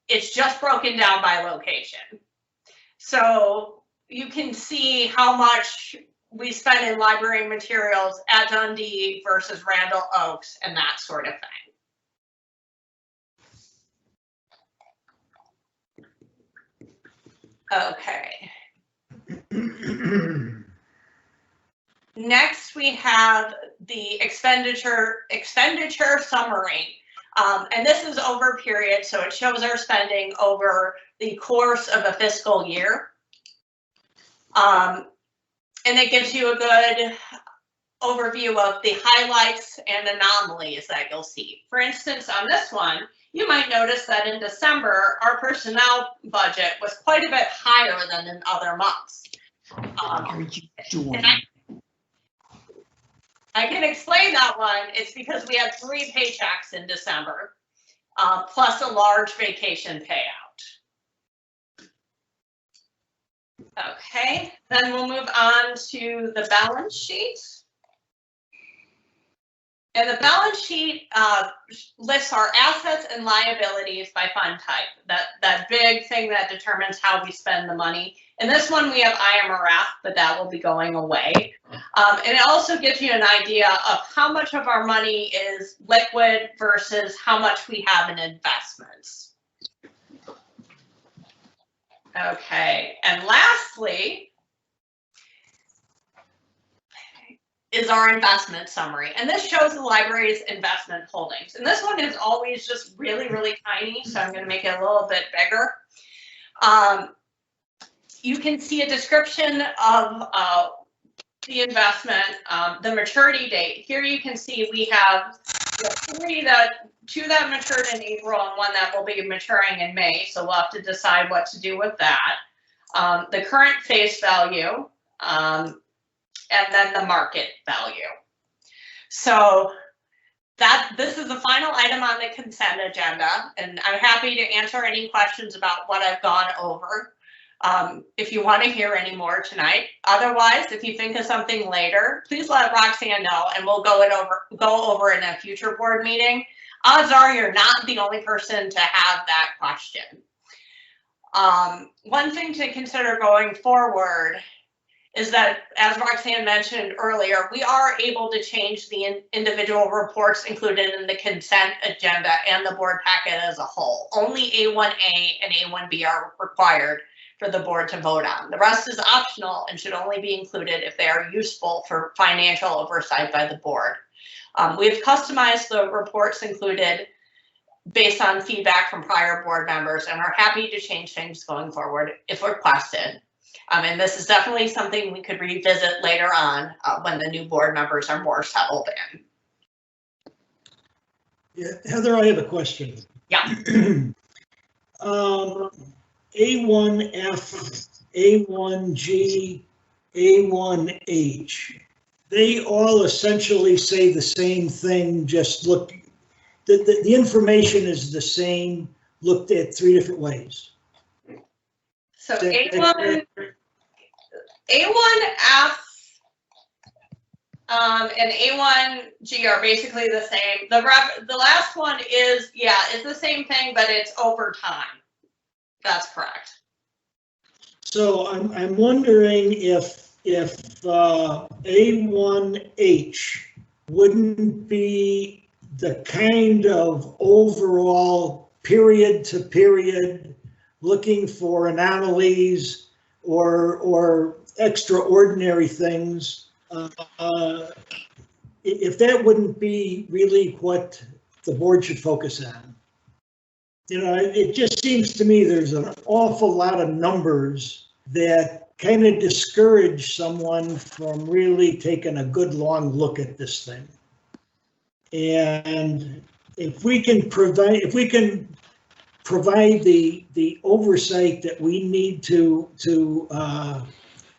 It's just broken down by location. So you can see how much we spend in library materials at Dundee versus Randall Oaks and that sort of thing. Okay. Next, we have the expenditure summary. And this is over period, so it shows our spending over the course of a fiscal year. And it gives you a good overview of the highlights and anomalies that you'll see. For instance, on this one, you might notice that in December, our personnel budget was quite a bit higher than in other months. I can explain that one. It's because we had 3 paychecks in December, plus a large vacation payout. Okay, then we'll move on to the balance sheet. And the balance sheet lists our assets and liabilities by fund type, that big thing that determines how we spend the money. In this one, we have IMRF, but that will be going away. And it also gives you an idea of how much of our money is liquid versus how much we have in investments. Okay, and lastly is our investment summary. And this shows the library's investment holdings. And this one is always just really, really tiny, so I'm going to make it a little bit bigger. You can see a description of the investment, the maturity date. Here you can see we have 2 that matured in April and 1 that will be maturing in May. So we'll have to decide what to do with that. The current face value, and then the market value. So this is the final item on the consent agenda, and I'm happy to answer any questions about what I've gone over. If you want to hear any more tonight. Otherwise, if you think of something later, please let Roxanne know and we'll go over in a future board meeting. Odds are you're not the only person to have that question. One thing to consider going forward is that, as Roxanne mentioned earlier, we are able to change the individual reports included in the consent agenda and the board packet as a whole. Only A1A and A1B are required for the board to vote on. The rest is optional and should only be included if they are useful for financial oversight by the board. We've customized the reports included based on feedback from prior board members and are happy to change things going forward if requested. And this is definitely something we could revisit later on when the new board members are more settled in. Yeah, Heather, I have a question. Yeah. A1F, A1G, A1H, they all essentially say the same thing, just look, the information is the same, looked at 3 different ways. So A1F and A1G are basically the same. The last one is, yeah, it's the same thing, but it's overtime. That's correct. So I'm wondering if A1H wouldn't be the kind of overall period to period looking for anomalies or extraordinary things. If that wouldn't be really what the board should focus on. You know, it just seems to me there's an awful lot of numbers that kind of discourage someone from really taking a good long look at this thing. And if we can provide the oversight that we need to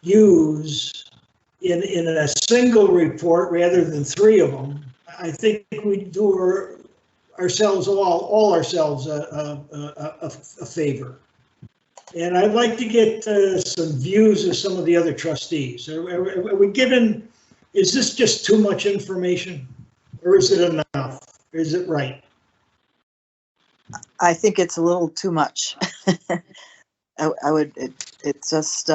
use in a single report rather than three of them, I think we do ourselves a favor. And I'd like to get some views of some of the other trustees. Are we given, is this just too much information, or is it enough? Is it right? I think it's a little too much. It just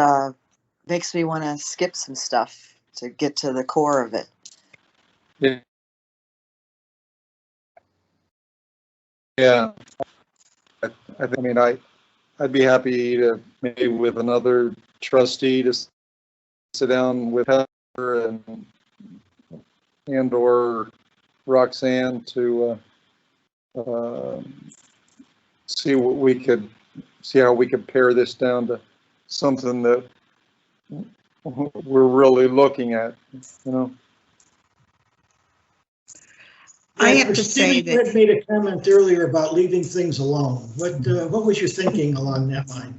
makes me want to skip some stuff to get to the core of it. Yeah. Yeah. I mean, I'd be happy to maybe with another trustee to sit down with her and or Roxanne to see how we could pare this down to something that we're really looking at, you know. I have to say Christina, you that had made a comment earlier about leaving things alone. What was your thinking along that line?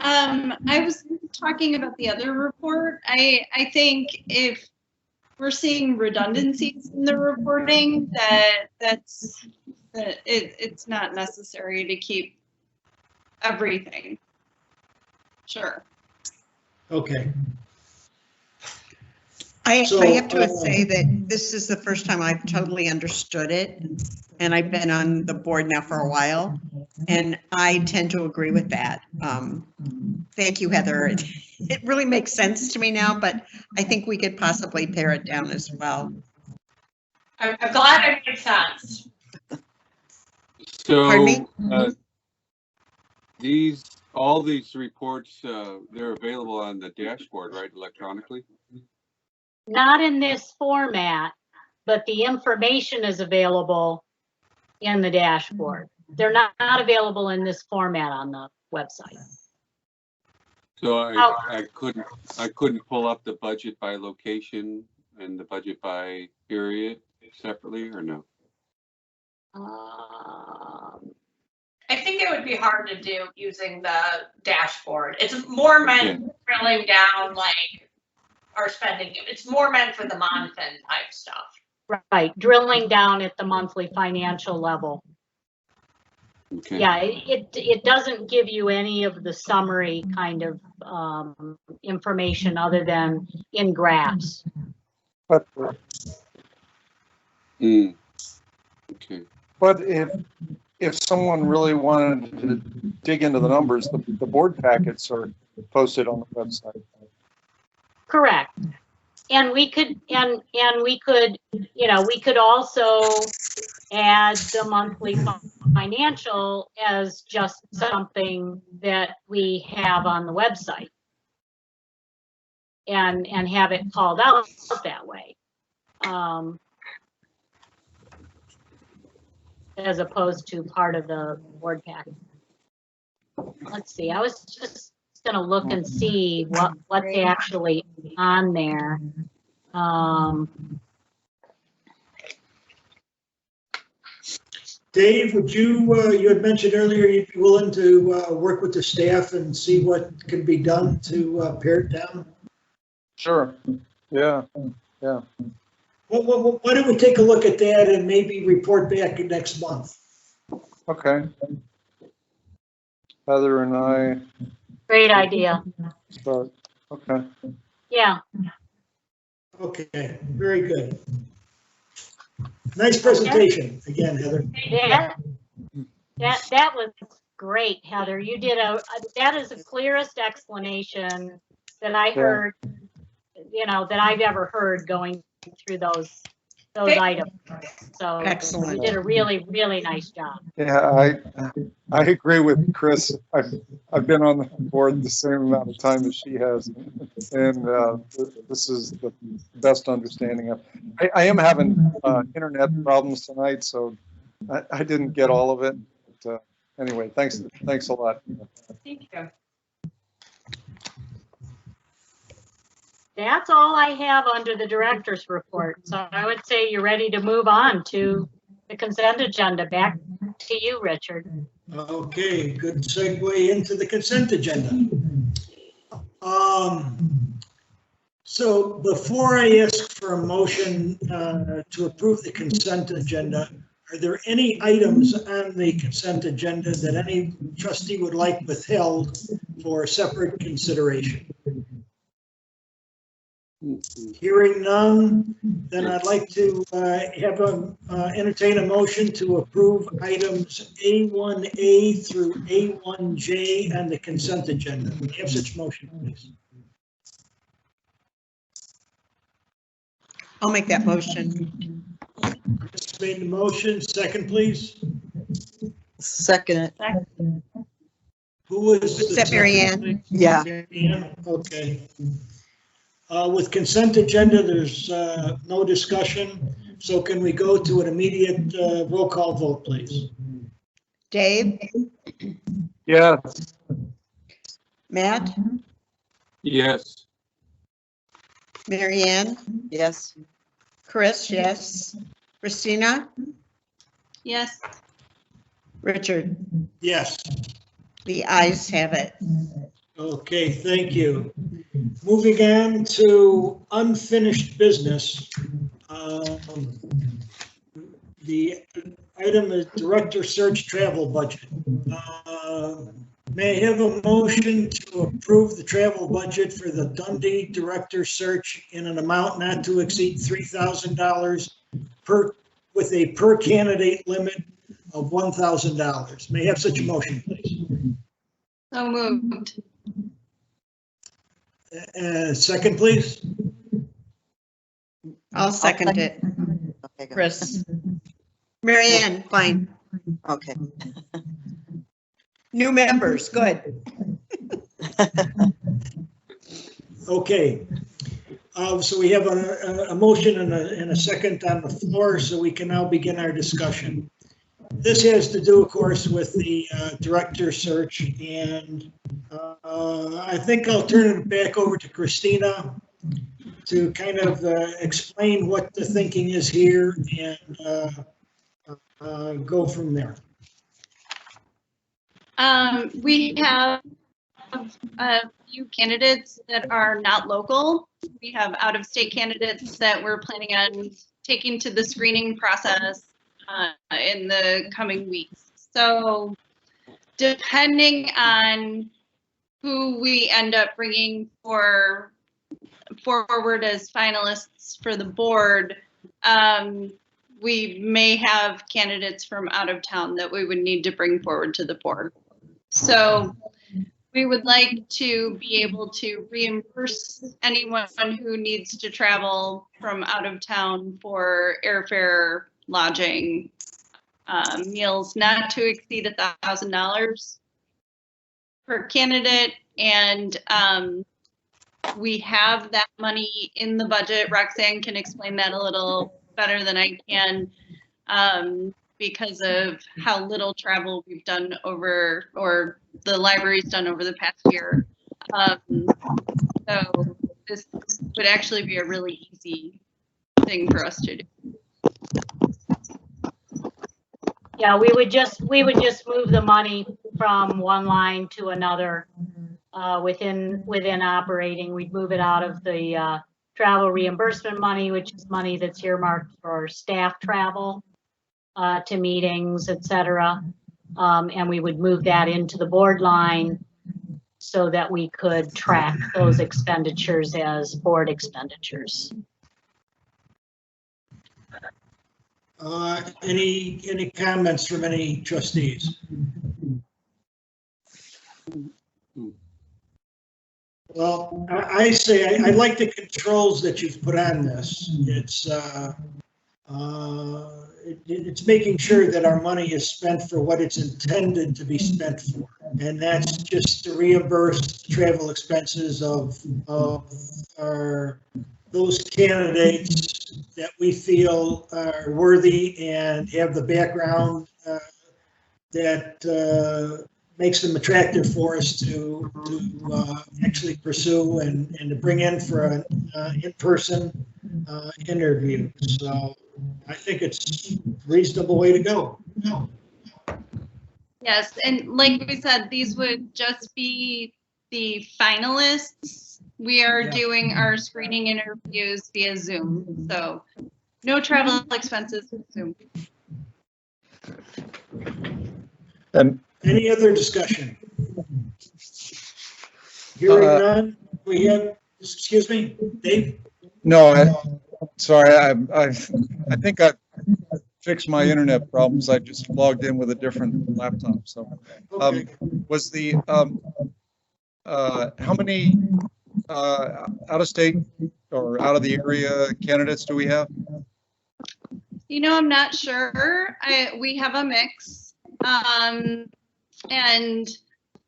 I was talking about the other report. I think if we're seeing redundancies in the reporting, it's not necessary to keep everything. Sure. Okay. I So, have to say that this is the first time I've totally understood it, and I've been on the board now for a while, and I tend to agree with that. Thank you, Heather. It really makes sense to me now, but I think we could possibly pare it down as well. I'm glad it made sense. Pardon So all these reports, they're available on the dashboard, right, electronically? Not in this format, but the information is available in the dashboard. They're not available in this format on the website. So I couldn't pull up the budget by location and the budget by period separately, or no? I think it would be hard to do using the dashboard. It's more meant drilling down like our spending. It's more meant for the month-end type stuff. Right, drilling down at the monthly financial level. Okay. Yeah, it doesn't give you any of the summary kind of information other than in graphs. But Okay. But if someone really wanted to dig into the numbers, the board packets are posted on the website. Correct. And we could, we could also add the monthly financial as just something that we have on the website and have it called out that way. As opposed to part of the board packet. Let's see, I was just gonna look and see what's actually on there. Dave, would you had mentioned earlier you'd be willing to work with the staff and see what can be done to pare it down? Sure. Yeah. Well, why don't we take a look at that and maybe report back next month? Okay. Heather and I Great idea. start. Okay. Yeah. Okay, very good. Nice presentation again, Heather. That was great, Heather. You did that is the clearest explanation that I heard, that I've ever heard going through those items. So Excellent. you did a really, really nice job. Yeah, I agree with Chris. I've been on the board the same amount of time as she has, and this is the best understanding of. I am having internet problems tonight, so I didn't get all of it. But, anyway, thanks a lot. Thank you. That's all I have under the director's report. So I would say you're ready to move on to the consent agenda. Back to you, Richard. Okay, good segue into the consent agenda. So before I ask for a motion to approve the consent agenda, are there any items on the consent agenda that any trustee would like withheld for separate consideration? Hearing none, then I'd like to entertain a motion to approve items A1A through A1J on the consent agenda. May I have such motion, please? I'll make that motion. Chris made the motion. Second, please. Second it. Who was the Is that Mary Ann? Yeah. Mary Ann? Okay. With consent agenda, there's no discussion. So can we go to an immediate roll call vote, please? Dave? Yes. Matt? Yes. Mary Ann? Yes. Chris, yes. Christina? Yes. Richard? Yes. The ayes have it. Okay, thank you. Moving on to unfinished business. The item is director search travel budget. May I have a motion to approve the travel budget for the Dundee director search in an amount not to exceed $3,000 with a per candidate limit of $1,000. May I have such a motion, please? So moved. Second, please. I'll second it. Okay, go. Chris? Mary Ann, fine. Okay. New members, good. Okay. So we have a motion and a second on the floor, so we can now begin our discussion. This has to do, of course, with the director search, and I think I'll turn it back over to Christina to kind of explain what the thinking is here and go from there. We have a few candidates that are not local. We have out-of-state candidates that we're planning on taking to the screening process in the coming weeks. So depending on who we end up bringing forward as finalists for the board, we may have candidates from out of town that we would need to bring forward to the board. So we would like to be able to reimburse anyone who needs to travel from out of town for airfare, lodging, meals not to exceed $1,000 per candidate. And we have that money in the budget. Roxanne can explain that a little better than I can because of how little travel we've done over, or the library's done over the past year. So this would actually be a really easy thing for us to do. Yeah, we would just move the money from one line to another within operating. We'd move it out of the travel reimbursement money, which is money that's earmarked for staff travel to meetings, etc. And we would move that into the board line so that we could track those expenditures as board expenditures. Any comments from any trustees? Well, I say I like the controls that you've put on this. It's making sure that our money is spent for what it's intended to be spent for, and that's just to reimburse travel expenses of those candidates that we feel are worthy and have the background that makes them attractive for us to actually pursue and to bring in for an in-person interview. So I think it's a reasonable way to go. Yes, and like we said, these would just be the finalists. We are doing our screening interviews via Zoom, so no travel expenses with Zoom. And Any other discussion? Hearing none, we have, excuse me, Dave? no, sorry, I think I fixed my internet problems. I just logged in with a different laptop. So, Okay. was the how many out of state or out of the area candidates do we have? You know, I'm not sure. We have a mix, and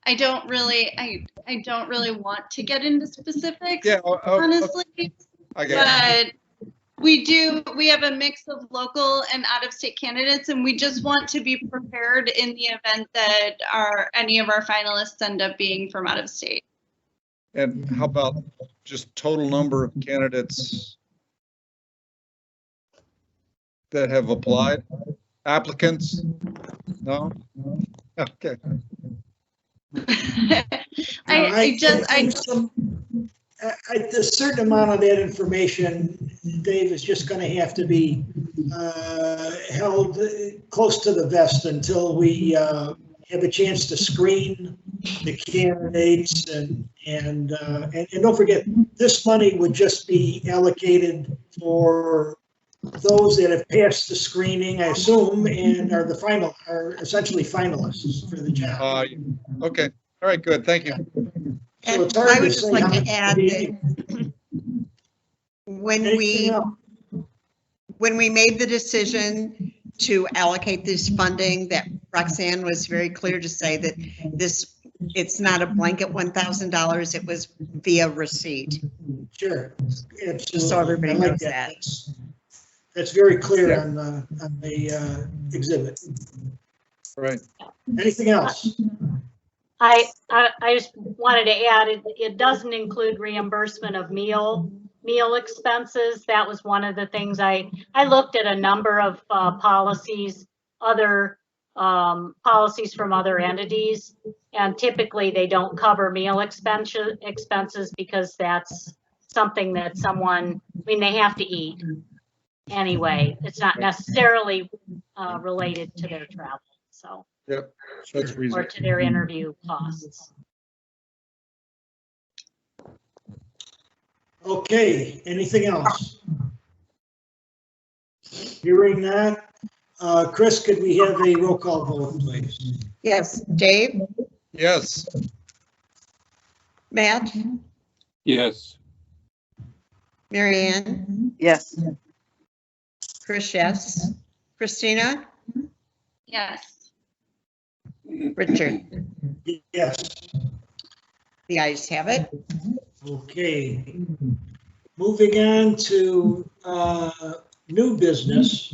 I don't really want to get into specifics, Yeah, honestly. I get it. But we have a mix of local and out of state candidates, and we just want to be prepared in the event that any of our finalists end up being from out of state. And how about just total number of candidates that have applied? Applicants? No? Okay. A certain amount of that information, Dave, is just going to have to be held close to the vest until we have a chance to screen the candidates and don't forget, this money would just be allocated for those that have passed the screening, I assume, and are essentially finalists for the job. Okay. All right, good. Thank you. So it's And hard I would to just say like how to much add it that when Anything else? we made the decision to allocate this funding, that Roxanne was very clear to say that it's not a blanket $1,000, it was via receipt. Sure. Just so everybody I like knows that. That's very clear on the exhibit. Right. Anything else? I just wanted to add, it doesn't include reimbursement of meal expenses. That was one of the things I looked at a number of policies, other policies from other entities, and typically they don't cover meal expenses because that's something that they have to eat anyway. It's not necessarily related to their travel, so. Yep, that's reasonable. Or to their interview costs. Okay, anything else? Hearing that, Chris, could we have a roll call vote, please? Yes, Dave, Yes. Matt, Yes. Marianne, Yes. Chris, yes. Christina, Yes. Richard, Yes. the ayes have it. Okay. Moving on to new business,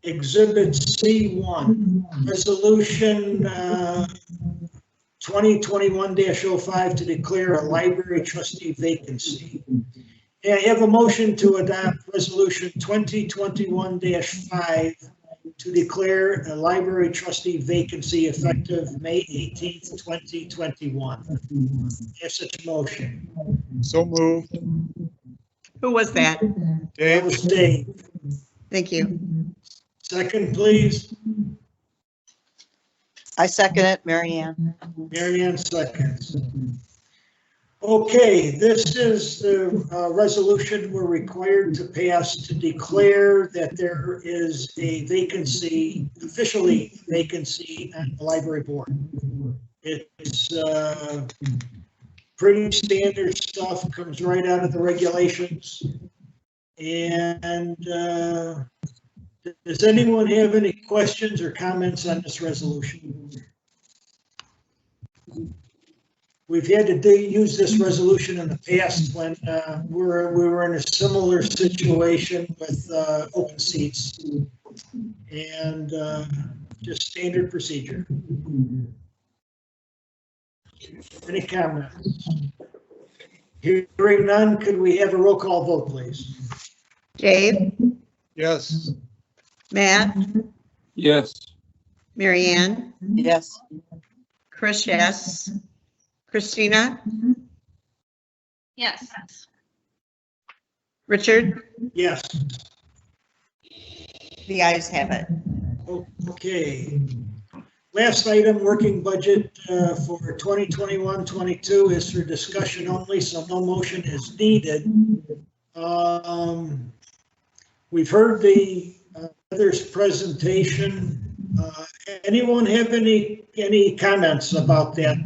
Exhibit C1, Resolution 2021-05 to declare a library trustee vacancy. I have a motion to adopt Resolution 2021-5 to declare a library trustee vacancy effective May 18th, 2021. Have such a motion. So moved. Who was that? That Dave? was Dave. Thank you. Second, please. I second it, Mary Ann. Mary Ann seconds. Okay, this is the resolution we're required to pass to declare that there is a vacancy, officially vacancy on the library board. It's pretty standard stuff, comes right out of the regulations. And does anyone have any questions or comments on this resolution? We've had to use this resolution in the past when we were in a similar situation with open seats, and just standard procedure. Any comments? Hearing none, could we have a roll call vote, please? Dave, Yes. Matt, Yes. Mary Ann, Yes. Chris, yes. Christina, Yes. Richard, Yes. the ayes have it. Okay. Last item, working budget for 2021-22 is for discussion only, so no motion is needed. We've heard the others' presentation. Anyone have any comments about that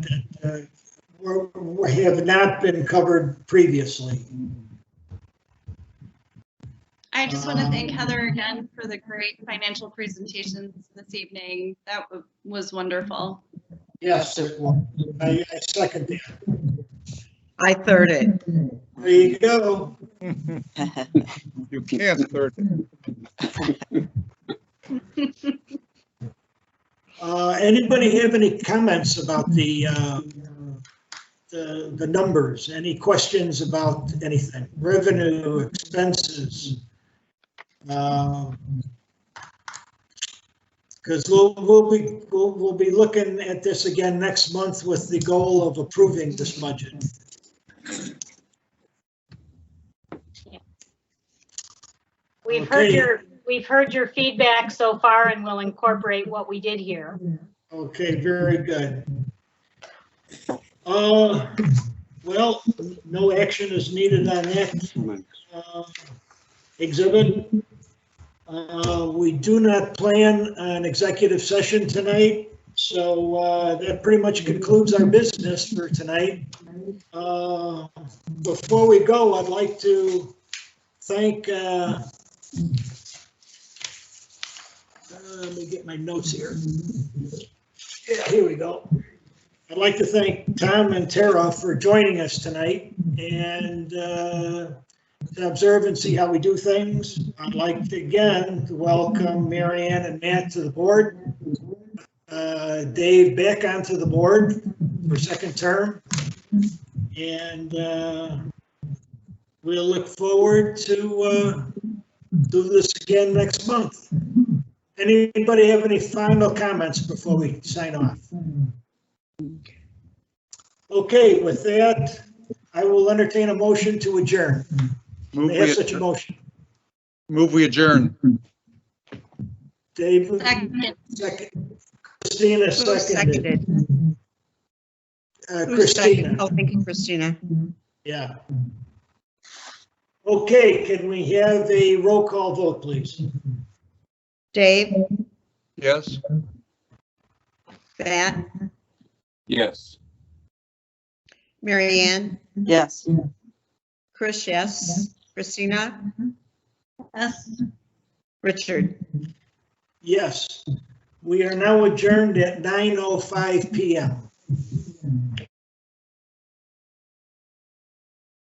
have not been covered previously? I just want to thank Heather again for the great financial presentations this evening. That was wonderful. Yes, I second that. I third it. There you go. You can't third it. Anybody have any comments about the numbers? Any questions about anything? Revenue, expenses? Because we'll be looking at this again next month with the goal of approving this budget. We've Okay. heard your feedback so far, and we'll incorporate what we did here. Okay, very good. Well, no action is needed on that exhibit. We do not plan an executive session tonight, so that pretty much concludes our business for tonight. Before we go, I'd like to thank, let me get my notes here. Yeah, here we go. I'd like to thank Tom and Tara for joining us tonight and to observe and see how we do things. I'd like to again to welcome Mary Ann and Matt to the board. Dave back onto the board for second term. And we'll look forward to do this again next month. Anybody have any final comments before we sign off? Okay, with that, I will entertain a motion to adjourn. Move May I have such a motion? we adjourn. Dave? Second. Christina Who seconded. Who's Christina, second? Oh, thank you, Christina. yeah. Okay, can we have a roll call vote, please? Dave, Yes. Matt, Yes. Mary Ann, Yes. Chris, yes. Christina, Yes. Richard. Yes. We are now adjourned at 9:05 p.m.